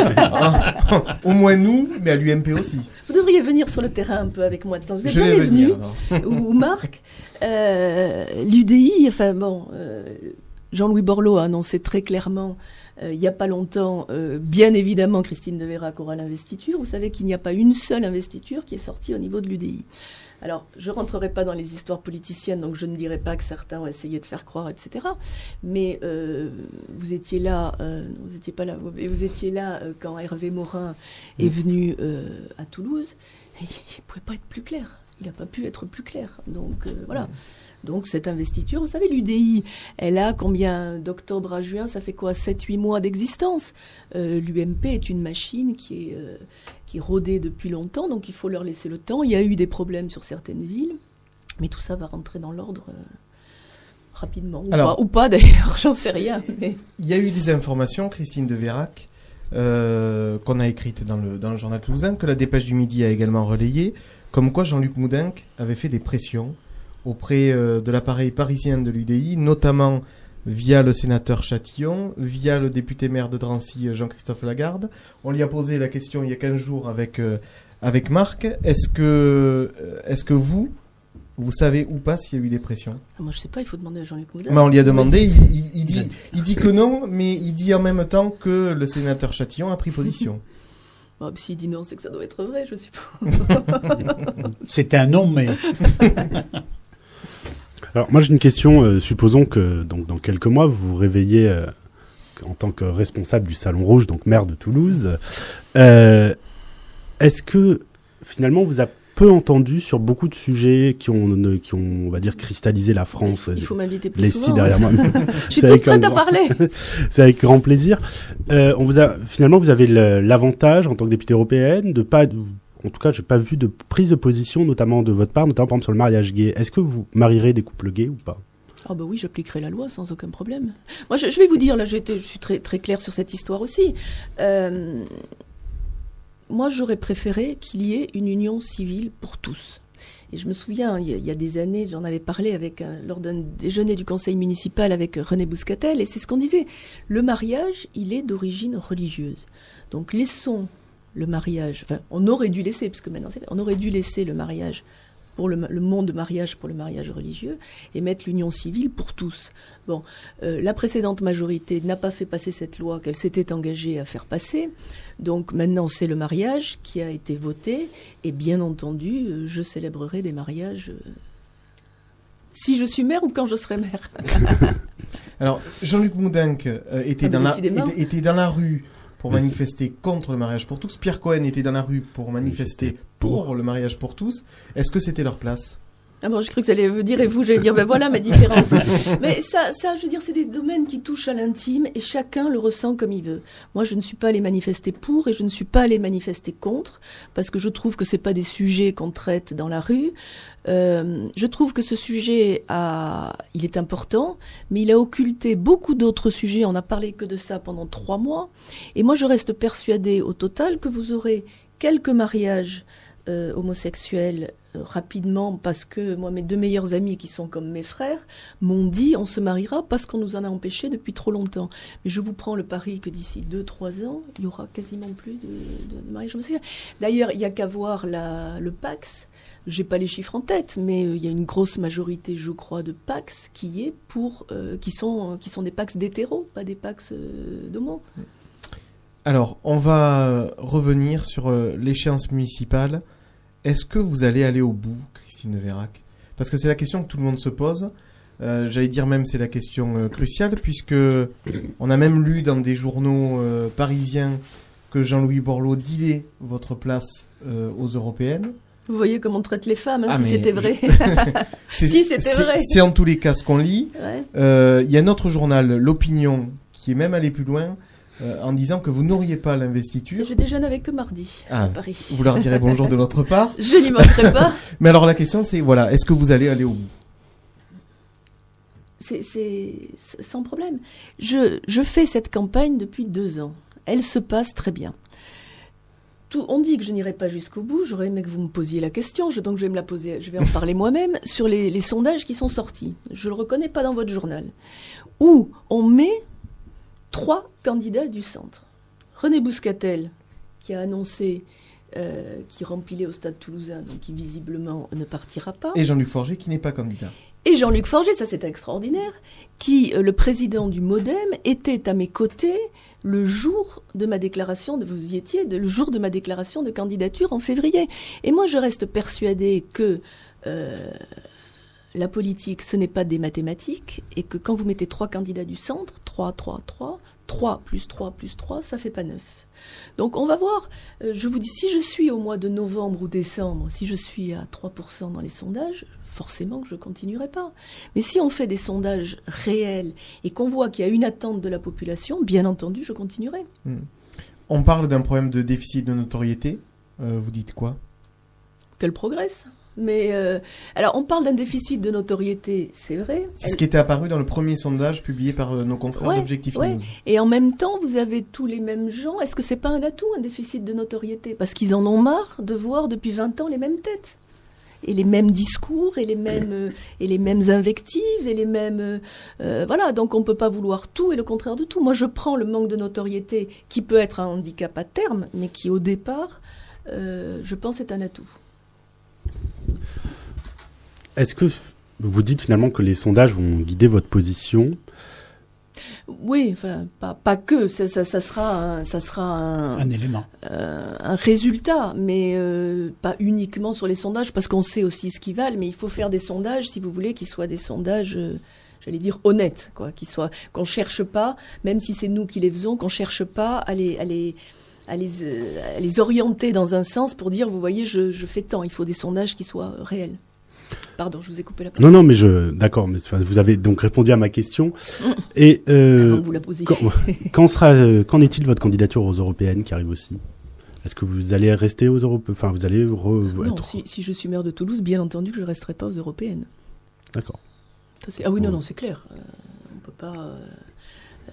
Au moins nous, mais à l'UMP aussi. Vous devriez venir sur le terrain un peu avec moi de temps. Vous êtes jamais venu, ou Marc. L'UDI, enfin bon, Jean-Louis Borloo a annoncé très clairement il n'y a pas longtemps, bien évidemment, Christine Deveyrac aura l'investiture. Vous savez qu'il n'y a pas une seule investiture qui est sortie au niveau de l'UDI. Alors, je ne rentrerai pas dans les histoires politiciennes, donc je ne dirai pas que certains ont essayé de faire croire, etc. Mais vous étiez là, vous n'étiez pas là, vous étiez là quand Hervé Morin est venu à Toulouse. Et il ne pouvait pas être plus clair. Il n'a pas pu être plus clair. Donc, voilà. Donc cette investiture, vous savez, l'UDI, elle a combien d'octobre à juin, ça fait quoi, 7-8 mois d'existence. L'UMP est une machine qui est rodée depuis longtemps, donc il faut leur laisser le temps. Il y a eu des problèmes sur certaines villes, mais tout ça va rentrer dans l'ordre rapidement. Ou pas d'ailleurs, j'en sais rien. Mais... Il y a eu des informations, Christine Deveyrac, qu'on a écrites dans le journal toulousain, que la Dépêche du Midi a également relayé, comme quoi Jean-Luc Moudenc avait fait des pressions auprès de l'appareil parisien de l'UDI, notamment via le sénateur Chatillon, via le député maire de Drancy, Jean-Christophe Lagarde. On lui a posé la question il y a 15 jours avec Marc. Est-ce que vous savez ou pas s'il y a eu des pressions? Moi, je sais pas, il faut demander à Jean-Luc Moudenc. On lui a demandé, il dit que non, mais il dit en même temps que le sénateur Chatillon a pris position. Bon, s'il dit non, c'est que ça doit être vrai, je suppose. C'est un non, mais... Alors moi j'ai une question, supposons que donc, dans quelques mois vous vous réveillez en tant que responsable du Salon Rouge, donc maire de Toulouse. Est-ce que finalement vous peu entendu sur beaucoup de sujets qui ont, on va dire, cristallisé la France. Il faut m'inviter plus les souvent. six derrière moi. Je suis toute prête à parler. C'est avec grand plaisir. Finalement, vous avez l'avantage en tant que députée européenne de pas, en tout cas, j'ai pas vu de prise de position, notamment de votre part, notamment par exemple sur le mariage gay. Est-ce que vous marierez des couples gays ou pas? Ah bah oui, j'appliquerai la loi sans aucun problème. Moi, je vais vous dire, là, je suis très très claire sur cette histoire aussi. Moi, j'aurais préféré qu'il y ait une union civile pour tous. Et je me souviens, il y a des années, j'en avais parlé lors d'un déjeuner du conseil municipal avec René Bouscatel, et c'est ce qu'on disait. Le mariage, il est d'origine religieuse. Donc laissons le mariage, enfin, on aurait dû laisser, parce que maintenant on aurait dû laisser le mariage pour le monde de mariage pour le mariage religieux et mettre l'union civile pour tous. Bon, la précédente majorité n'a pas fait passer cette loi qu'elle s'était engagée à faire passer. Donc maintenant, c'est le mariage qui a été voté. Et bien entendu, je célébrerai des mariages si je suis maire ou quand je serai maire. Alors, Jean-Luc Moudenc était dans la rue pour manifester contre le mariage pour tous. Pierre Cohen était dans la rue pour manifester pour le mariage pour tous. Est-ce que c'était leur place? Ah bon, j'ai cru que ça allait vous dire, et vous, j'allais dire, ben voilà ma différence. Mais ça, je veux dire, c'est des domaines qui touchent à l'intime et chacun le ressent comme il veut. Moi, je ne suis pas allée manifester pour et je ne suis pas allée manifester contre parce que je trouve que c'est pas des sujets qu'on traite dans la rue. Je trouve que ce sujet il est important, mais il a occulté beaucoup d'autres sujets. On n'a parlé que de ça pendant 3 mois. Et moi, je reste persuadée au total que vous aurez quelques mariages homosexuels rapidement, parce que moi, mes 2 meilleurs amis qui sont comme mes frères m'ont dit on se mariera parce qu'on nous en a empêché depuis trop longtemps. Mais je vous prends le pari que d'ici 2-3 ans, il y aura quasiment plus de mariage homosexuel. D'ailleurs, il n'y a qu'à voir le Pacs. J'ai pas les chiffres en tête, mais il y a une grosse majorité, je crois, de Pacs qui est qui sont des Pacs d'hétéros, pas des Pacs d'homo. Alors, on va revenir sur l'échéance municipale. Est-ce que vous allez aller au bout, Christine de Vérac? Parce que c'est la question que tout le monde se pose. J'allais dire même c'est la question cruciale, puisque on a même lu dans des journaux parisiens que Jean-Louis Borloo dilait votre place aux européennes. Vous voyez comment on traite les femmes, c'était vrai. Si c'était vrai. C'est en tous les cas ce qu'on lit. Ouais. Y a un autre journal, L'Opinion, qui est même allé plus loin, en disant que vous n'auriez pas l'investiture. Je déjeune avec eux mardi à Paris. Vous leur direz bonjour de notre part. Je n'y manquerai pas. Mais alors la question c'est, voilà, est-ce que vous allez aller au bout? C'est sans problème. Je fais cette campagne depuis 2 ans. Elle se passe très bien. On dit que je n'irai pas jusqu'au bout. J'aurais aimé que vous me posiez la question. Donc je vais me la poser. Je vais en parler moi-même sur les sondages qui sont sortis. Je le reconnais pas dans votre journal. Où on met 3 candidats du centre. René Bouscatel, qui a annoncé qu'il remplissait au Stade Toulousain, donc qui visiblement ne partira pas. Et Jean-Luc Forget, qui n'est pas candidat. Et Jean-Luc Forget, ça c'est extraordinaire, qui, le président du MoDem, était à mes côtés le jour de ma déclaration, vous y étiez, le jour de ma déclaration de candidature en février. Et moi, je reste persuadée que la politique, ce n'est pas des mathématiques, et que quand vous mettez 3 candidats du centre, 3 plus 3 plus 3, ça fait pas 9. Donc on va voir, je vous dis, si je suis au mois de novembre ou décembre, si je suis à 3% dans les sondages, forcément que je continuerai pas. Mais si on fait des sondages réels et qu'on voit qu'il y a une attente de la population, bien entendu, je continuerai. On parle d'un problème de déficit de notoriété, vous dites quoi? Qu'elle progresse. Mais alors, on parle d'un déficit de notoriété, c'est vrai. C'est ce qui était apparu dans le premier sondage publié par nos confrères d'Objectif News. Et en même temps, vous avez tous les mêmes gens. Est-ce que c'est pas un atout, un déficit de notoriété? Parce qu'ils en ont marre de voir depuis 20 ans les mêmes têtes. Et les mêmes discours, et les mêmes invectives, et les mêmes... voilà, donc on peut pas vouloir tout et le contraire de tout. Moi, je prends le manque de notoriété, qui peut être un handicap à terme, mais qui, au départ, je pense, est un atout. Est-ce que vous dites finalement que les sondages vont guider votre position? Oui, enfin, pas que. Ça sera un élément. Un résultat, mais pas uniquement sur les sondages, parce qu'on sait aussi ce qu'ils valent, mais il faut faire des sondages, si vous voulez, qui soient des sondages... j'allais dire honnêtes, quoi, qu'on cherche pas, même si c'est nous qui les faisons, qu'on cherche pas à les orienter dans un sens pour dire, vous voyez, je fais tant. Il faut des sondages qui soient réels. Pardon, je vous ai coupé la parole. Non, mais d'accord, mais vous avez donc répondu à ma question. Et avant de vous la poser. Qu'en est-il de votre candidature aux européennes qui arrive aussi? Est-ce que vous allez rester aux européennes? Enfin, vous allez non, si je suis maire de Toulouse, bien entendu que je ne resterai pas aux européennes. D'accord. Ah oui, non, c'est clair. On peut pas.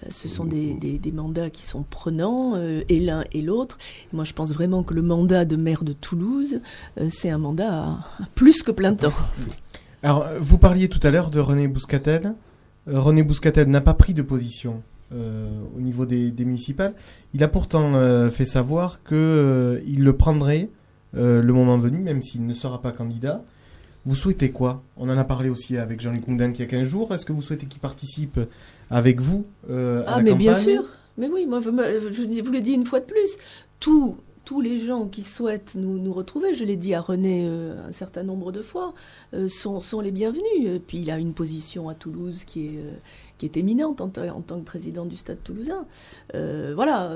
Ce sont des mandats qui sont prenants, et l'un et l'autre. Moi, je pense vraiment que le mandat de maire de Toulouse, c'est un mandat à plus que plein temps. Alors, vous parliez tout à l'heure de René Bouscatel. René Bouscatel n'a pas pris de position au niveau des municipales. Il a pourtant fait savoir qu'il le prendrait le moment venu, même s'il ne sera pas candidat. Vous souhaitez quoi? On en a parlé aussi avec Jean-Luc Moudin il y a 15 jours. Est-ce que vous souhaitez qu'il participe avec vous à la campagne? Bien sûr. Mais oui, moi, je vous l'ai dit une fois de plus. Tous les gens qui souhaitent nous retrouver, je l'ai dit à René un certain nombre de fois, sont les bienvenus. Puis il a une position à Toulouse qui est éminente en tant que président du Stade toulousain. Voilà.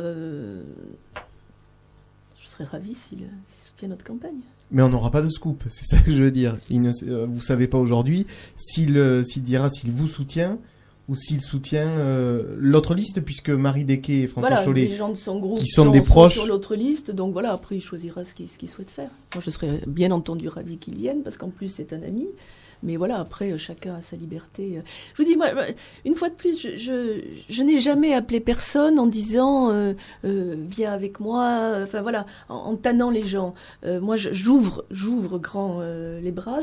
Je serais ravie s'il soutient notre campagne. Mais on n'aura pas de scoop, c'est ça que je veux dire. Vous savez pas aujourd'hui s'il vous soutient ou s'il soutient l'autre liste, puisque Marie Desquet et François Chollet, les gens de son groupe qui sont des proches, sur l'autre liste. Donc voilà, après il choisira ce qu'il souhaite faire. Moi, je serais bien entendu ravie qu'il vienne, parce qu'en plus c'est un ami. Mais voilà, après, chacun a sa liberté. Je vous dis, moi, une fois de plus, je n'ai jamais appelé personne en disant viens avec moi. Enfin voilà, en tannant les gens. Moi, j'ouvre grand les bras.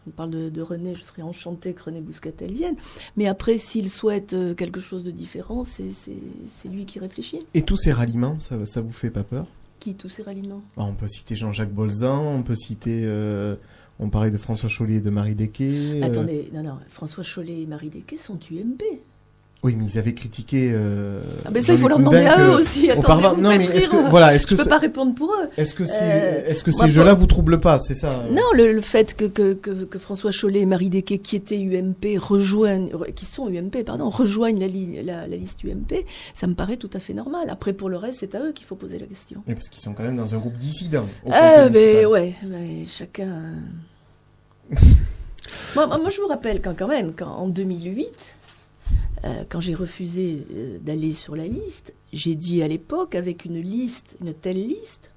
On parle de René, je serais enchantée que René Bouscatel vienne. Mais après, s'il souhaite quelque chose de différent, c'est lui qui réfléchit. Et tous ces ralliements, ça vous fait pas peur? Qui, tous ces ralliements? On peut citer Jean-Jacques Bolzan, on peut citer... On parlait de François Chollet et de Marie Desquet. Attendez, non, François Chollet et Marie Desquet sont UMP. Oui, mais ils avaient critiqué. Ça, il faut leur demander à eux aussi. Attendez, non, mais est-ce que je peux pas répondre pour eux. Est-ce que ces jeux-là vous troublent pas, c'est ça? Non, le fait que François Chollet et Marie Desquet, qui étaient UMP, rejoignent la liste UMP, ça me paraît tout à fait normal. Après, pour le reste, c'est à eux qu'il faut poser la question. Mais parce qu'ils sont quand même dans un groupe dissident. Mais chacun. moi, je vous rappelle qu'en 2008. Quand j'ai refusé d'aller sur la liste, j'ai dit à l'époque, avec une telle liste,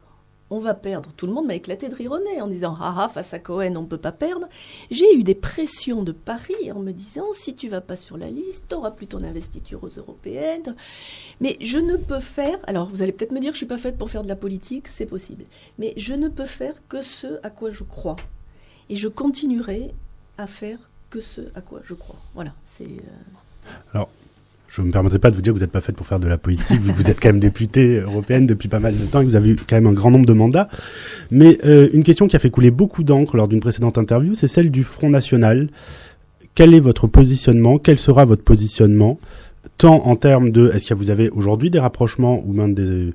on va perdre. Tout le monde m'a éclaté de rire au nez en disant face à Cohen, on ne peut pas perdre. J'ai eu des pressions de Paris en me disant, si tu vas pas sur la liste, tu n'auras plus ton investiture aux européennes. Mais je ne peux faire, alors vous allez peut-être me dire que je ne suis pas faite pour faire de la politique, c'est possible, mais je ne peux faire que ce à quoi je crois. Et je continuerai à faire que ce à quoi je crois. Voilà, c'est... Alors, je ne me permettrai pas de vous dire que vous n'êtes pas faite pour faire de la politique, vu que vous êtes quand même députée européenne depuis pas mal de temps et que vous avez eu quand même un grand nombre de mandats. Mais une question qui a fait couler beaucoup d'encre lors d'une précédente interview, c'est celle du Front National. Quel est votre positionnement? Quel sera votre positionnement? Tant en termes de, est-ce que vous avez aujourd'hui des rapprochements ou même des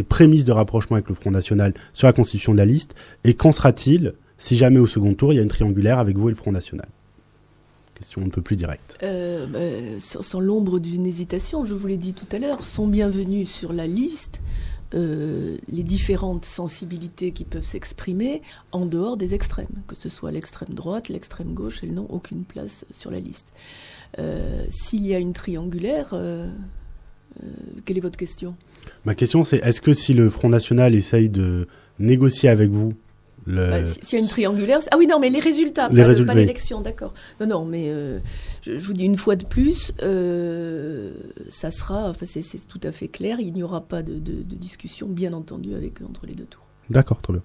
prémices de rapprochement avec le Front National sur la constitution de la liste? Et qu'en sera-t-il si jamais au second tour il y a une triangulaire avec vous et le Front National? Question un peu plus directe. Sans l'ombre d'une hésitation, je vous l'ai dit tout à l'heure, sont bienvenus sur la liste les différentes sensibilités qui peuvent s'exprimer en dehors des extrêmes, que ce soit l'extrême droite, l'extrême gauche, elles n'ont aucune place sur la liste. S'il y a une triangulaire, quelle est votre question? Ma question, c'est est-ce que si le Front National essaye de négocier avec vous s'il y a une triangulaire... Ah oui, non, mais les résultats, pas l'élection, d'accord. Non, mais je vous dis une fois de plus, ça sera... Enfin, c'est tout à fait clair, il n'y aura pas de discussion, bien entendu, entre les deux tours. D'accord, très bien.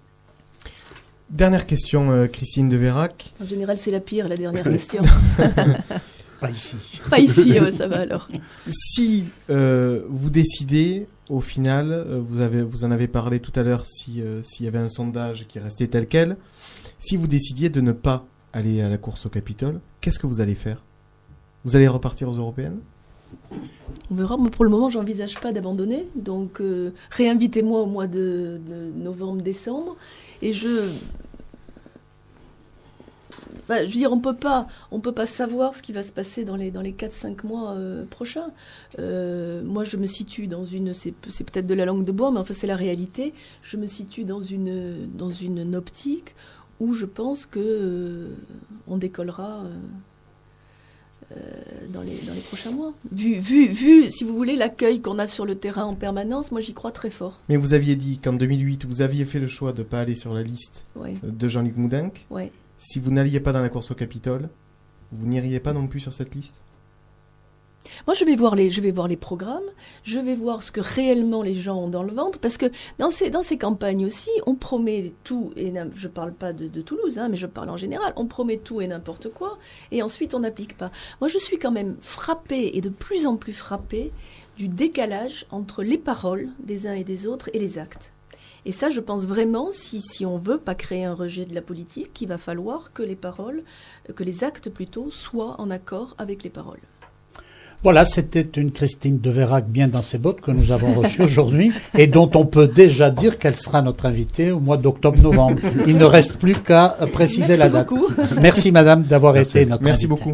Dernière question, Christine Deveyrac. En général, c'est la pire, la dernière question. Pas ici. Pas ici, ça va alors. Si vous décidez... Au final, vous en avez parlé tout à l'heure, s'il y avait un sondage qui restait tel quel, si vous décidiez de ne pas aller à la course au Capitole, qu'est-ce que vous allez faire? Vous allez repartir aux européennes? On verra. Moi, pour le moment, j'envisage pas d'abandonner. Donc, réinvitez-moi au mois de novembre-décembre. Et Enfin, je veux dire, on peut pas savoir ce qui va se passer dans les 4-5 mois prochains. Moi, je me situe dans c'est peut-être de la langue de bois, mais enfin, c'est la réalité. Je me situe dans une optique où je pense que on décollera dans les prochains mois. Vu, si vous voulez, l'accueil qu'on a sur le terrain en permanence, moi, j'y crois très fort. Mais vous aviez dit qu'en 2008, vous aviez fait le choix de ne pas aller sur la liste de Jean-Luc Moudenc. Ouais. Si vous n'alliez pas dans la course au Capitole, vous n'iriez pas non plus sur cette liste? Moi, je vais voir les programmes, je vais voir ce que réellement les gens ont dans le ventre, parce que dans ces campagnes aussi, on promet tout, et je parle pas de Toulouse, mais je parle en général, on promet tout et n'importe quoi, et ensuite on n'applique pas. Moi, je suis quand même frappée, et de plus en plus frappée, du décalage entre les paroles des uns et des autres et les actes. Et ça, je pense vraiment, si on veut pas créer un rejet de la politique, qu'il va falloir que les actes plutôt, soient en accord avec les paroles. Voilà, c'était une Christine de Vérac bien dans ses bottes que nous avons reçue aujourd'hui et dont on peut déjà dire qu'elle sera notre invitée au mois d'octobre-novembre. Il ne reste plus qu'à préciser la date. Merci beaucoup. Merci madame d'avoir été notre invitée. Merci beaucoup.